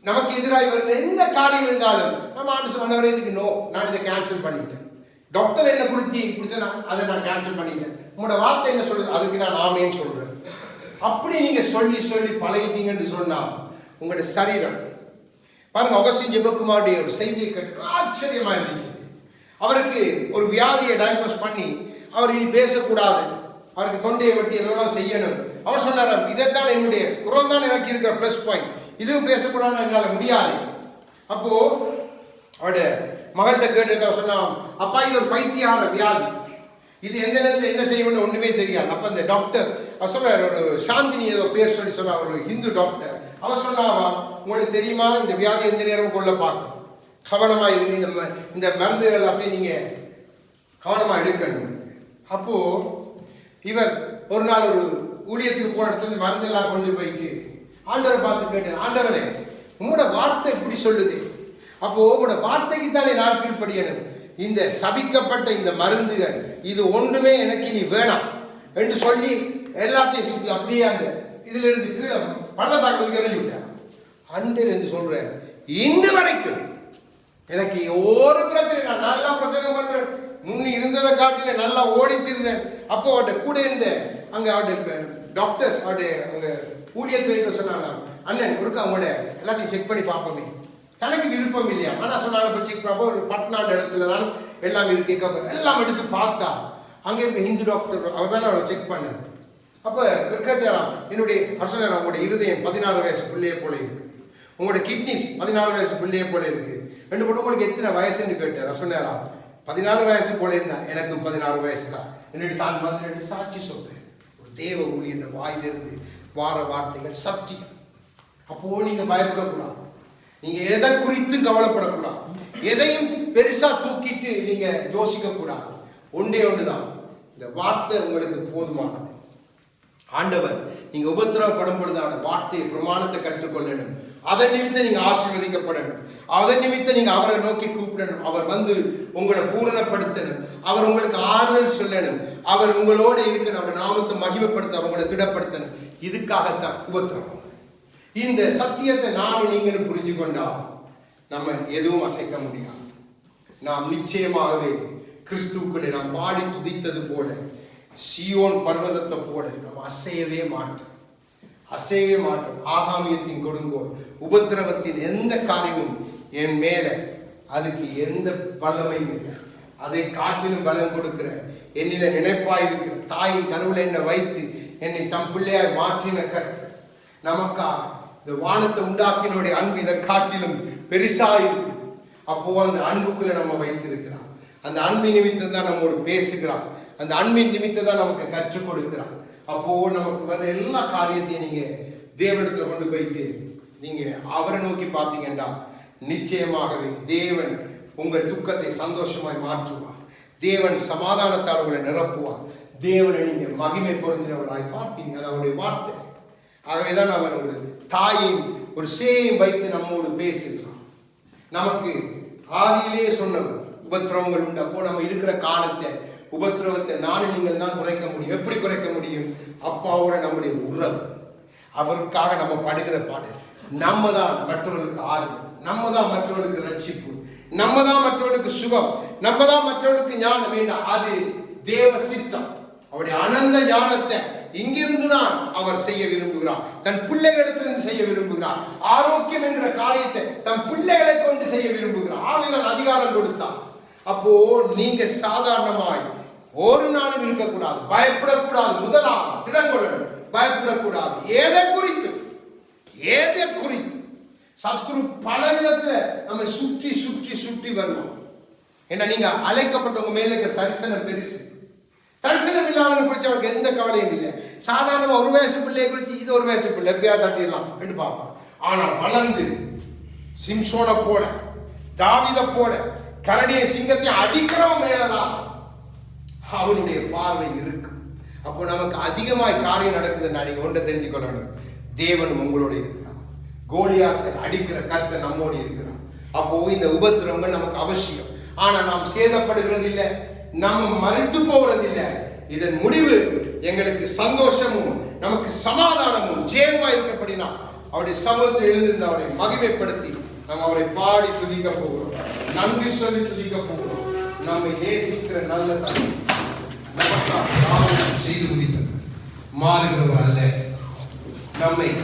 A: நமக்கு எதிராக வருகிற எந்த காரியம் இருந்தாலும் நம்ம ஆண்டு சொன்னவரை இதுக்கு நோ, நான் இதை கேன்சல் பண்ணிட்டேன். டாக்டர் என்ன குறித்து இப்படி சொன்னா அதை நான் கேன்சல் பண்ணிட்டேன். உங்களோட வார்த்தை என்ன சொல்றது, அதுக்கு நான் ஆமேன்னு சொல்றேன். அப்படி நீங்க சொல்லி சொல்லி பழகிட்டீங்கன்னு சொன்னா உங்களுடைய சரீரம் பாருங்க. அகஸ்டின் ஜெபக்குமாருடைய ஒரு செய்தியை கேட்டு ஆச்சரியமா இருந்துச்சு. அவருக்கு ஒரு வியாதியை டயக்னோஸ் பண்ணி அவர் இனி பேசக்கூடாது, அவருக்கு தொண்டையை வெட்டி எதெல்லாம் செய்யணும். அவர் சொன்னார், இதைத்தான் என்னுடைய குரல் தான் எனக்கு இருக்கிற பிளஸ் பாயிண்ட், இதுவும் பேசக்கூடாதுன்னு என்னால் முடியாது. அப்போ அவருடைய மகள்கிட்ட கேட்டு அவர் சொன்னான், அப்பா இது ஒரு பைத்தியார வியாதி, இது எந்த நேரத்தில் என்ன செய்யணும்னு ஒன்றுமே தெரியாது. அப்போ அந்த டாக்டர் அவர் சொல்றார், ஒரு சாந்தினி ஏதோ பேர் சொல்லி சொன்னார், ஒரு ஹிந்து டாக்டர். அவர் சொன்னாவா, உங்களுக்கு தெரியுமா இந்த வியாதி எந்த நேரமும் கொள்ள பார்க்கும், கவனமாக இருந்து இந்த மருந்துகள் எல்லாத்தையும் நீங்கள் கவனமாக எடுக்கணும். அப்போ இவர் ஒரு நாள் ஒரு ஊழியத்துக்கு போன இடத்துல இந்த மருந்தெல்லாம் கொண்டு போயிட்டு ஆண்டவரை பார்த்து கேட்டேன், ஆண்டவரே உங்களோட வார்த்தை இப்படி சொல்லுது, அப்போ உங்களோட வார்த்தைக்கு தானே நான் கீழ்ப்படியணும். இந்த சபிக்கப்பட்ட இந்த மருந்துகள் இது ஒன்றுமே எனக்கு இனி வேணாம் என்று சொல்லி எல்லாத்தையும் சுற்றி அப்படியே அந்த இதுல இருந்து கீழே பள்ளத்தாக்கில் இறங்கி விட்டார். அன்றிலிருந்து சொல்றேன், இன்று வரைக்கும் எனக்கு ஒரு பிரச்சனை, நான் நல்லா பிரசங்கம் பண்றேன், முன்னி இருந்ததை காட்டில நல்லா ஓடி திரிறேன். அப்போ அவருடைய கூட இருந்த அங்க அவருடைய டாக்டர்ஸ் அவருடைய அங்க ஊழியத்தில் சொன்னாங்க, அண்ணன் ஒருக்க அவங்களோட எல்லாத்தையும் செக் பண்ணி பார்ப்போமே. தனக்கு விருப்பம் இல்லையா, ஆனா சொன்னாங்க இப்போ செக் பண்ணப்போ ஒரு பட்னாடு இடத்துல தான் எல்லாம் இருக்கு, எல்லாம் எடுத்து பார்த்தா அங்க இருக்க ஹிந்து டாக்டர் அவர் தானே அவரை செக் பண்ணாரு. அப்போ கேட்டாராம், என்னுடைய அரசனர் உங்களுடைய இருதயம் 16 வயசு பிள்ளையை போல இருக்கு, உங்களோட கிட்னிஸ் 14 வயசு பிள்ளையை போல இருக்கு, ரெண்டு போட்டு உங்களுக்கு எத்தனை வயசுன்னு கேட்டார். சொன்னாராம், 14 வயசு போல இருந்தா எனக்கும் 16 வயசு தான் என்னுடைய தான் மாதிரி சாட்சி சொல்றேன். ஒரு தேவ ஊழியர் வாயிலிருந்து வார வார்த்தைகள் சத்தியம். அப்போ நீங்க பயப்படக்கூடாது, நீங்க எதை குறித்து கவலைப்படக்கூடாது, எதையும் பெருசா தூக்கிட்டு நீங்க யோசிக்க கூடாது. ஒன்றே ஒன்றுதான், இந்த வார்த்தை உங்களுக்கு போதுமானது. ஆண்டவர் நீங்க உபத்திரவப்படும் பொழுதான வார்த்தையை பிரமாணத்தை கற்றுக்கொள்ளணும். அதன் நிமித்தம் நீங்க ஆசீர்வதிக்கப்படணும். அதன் நிமித்தம் நீங்க அவரை நோக்கி கூப்பிடணும். அவர் வந்து உங்களை பூரணப்படுத்தணும். அவர் உங்களுக்கு ஆறுதல் சொல்லணும். அவர் உங்களோட இருக்கணும். அவர் நாமத்தை மகிமைப்படுத்த உங்களை திடப்படுத்தணும். இதுக்காகத்தான் உபத்திரவம். இந்த சத்தியத்தை நானும் நீங்களும் புரிஞ்சு கொண்டா நம்ம எதுவும் அசைக்க முடியாது. நாம் நிச்சயமாகவே கிறிஸ்துவுக்குள்ளே நாம் பாடி துதித்தது போல சீயோன் பர்வதத்தை போல நம்ம அசையவே மாட்டோம், அசையவே மாட்டோம். ஆகாமியத்தின் கொடுங்கோல் உபத்திரவத்தின் எந்த காரியமும் என் மேல அதுக்கு எந்த பலமையும் இல்லை. அதை காட்டிலும் பலம் கொடுக்கிற என்னில நினைப்பாயிருக்கிற தாயின் கருவில் என்னை வைத்து என்னை தம் பிள்ளையாய் மாற்றின கர்த்தர் நமக்காக இந்த வானத்தை உண்டாக்கினுடைய அன்பு இதை காட்டிலும் பெருசாயிருக்கு. அப்போ அந்த அன்புக்குள்ள நம்ம வைத்திருக்கிறான். அந்த அன்பின் நிமித்தம் தான் நம்மோடு பேசுகிறான். அந்த அன்பின் நிமித்தம் தான் நமக்கு கற்றுக் கொடுக்கிறான். அப்போ நமக்கு வர எல்லா காரியத்தையும் நீங்க தேவனிடத்துல கொண்டு போயிட்டு நீங்க அவரை நோக்கி பார்த்தீங்கன்னா நிச்சயமாகவே தேவன் உங்கள் துக்கத்தை சந்தோஷமாய் மாற்றுவார். தேவன் சமாதானத்தால் உங்களை நிரப்புவார். தேவனை நீங்க மகிமை பொருந்தினவராய் பார்ப்பீங்க. அது அவருடைய வார்த்தை. ஆகவேதான் அவர் ஒரு தாயின் ஒரு சேயம் வைத்து நம்மோடு பேசுகிறார். நமக்கு ஆதியிலே சொன்னவர் உபத்திரவங்கள் உண்டு. அப்போ நம்ம இருக்கிற காலத்தை உபத்திரவத்தை நானும் நீங்கள் தான் குறைக்க முடியும். எப்படி குறைக்க முடியும்? அப்பாவோட நம்முடைய உறவு, அவருக்காக நம்ம படுகிற பாடு, நம்ம தான் மற்றவர்களுக்கு ஆறுதல், நம்ம தான் மற்றவர்களுக்கு ரட்சிப்பு, நம்ம தான் மற்றவர்களுக்கு சுகம், நம்ம தான் மற்றவர்களுக்கு ஞானம் வேண்டாம். அது தேவ சித்தம். அவருடைய அனந்த ஞானத்தை இங்கிருந்து தான் அவர் செய்ய விரும்புகிறார். தன் பிள்ளைகளிடத்திலிருந்து செய்ய விரும்புகிறார். ஆரோக்கியம் என்ற காரியத்தை தன் பிள்ளைகளை கொண்டு செய்ய விரும்புகிறார். ஆவிதான் அதிகாரம் கொடுத்தார். அப்போ நீங்க சாதாரணமாய் ஒரு நாளும் இருக்கக்கூடாது, பயப்படக்கூடாது. முதலாவது திடங்கொள்ளணும், பயப்படக்கூடாது. எதை குறித்து எதை குறித்து சத்ரு பல விதத்துல நம்ம சுற்றி சுற்றி சுற்றி வருவோம். ஏன்னா நீங்க அழைக்கப்பட்டவங்க மேல இருக்கிற தரிசனம் பெருசு. தரிசனம் இல்லாதவனை குறித்து அவருக்கு எந்த கவலையும் இல்லை. சாதாரண ஒரு வயசு பிள்ளையை குறித்து இது ஒரு வயசு பிள்ளை எப்பயா தட்டிடலாம் என்று பார்ப்பான். ஆனா வளர்ந்து சிம்சோனை போல தாவீதை போல கரடியை சிங்கத்தை அடிக்கிறவன் மேலதான் அவனுடைய பார்வை இருக்கு. அப்போ நமக்கு அதிகமாய் காரியம் நடக்குதுன்னா நீங்க ஒன்றை தெரிஞ்சு கொள்ளணும், தேவன் உங்களோட இருக்கிறான். கோலியாத்தை அடிக்கிற கர்த்தர் நம்மோடு இருக்கிறான். அப்போ இந்த உபத்திரவங்கள் நமக்கு அவசியம். ஆனா நாம் சேதப்படுகிறது இல்லை, நாம் மறித்து போகிறது இல்லை. இதன் முடிவு எங்களுக்கு சந்தோஷமும் நமக்கு சமாதானமும் ஜெயமா இருக்கப்படினா அவருடைய சமூகத்தில் எழுந்திருந்து அவரை மகிமைப்படுத்தி நாம் அவரை பாடி துதிக்க போகிறோம், நன்றி சொல்லி துதிக்க போகிறோம். நம்மை நேசிக்கிற நல்ல தந்தை நமக்காக செய்து முடித்தது மாறுகிறவர் அல்ல. நம்மை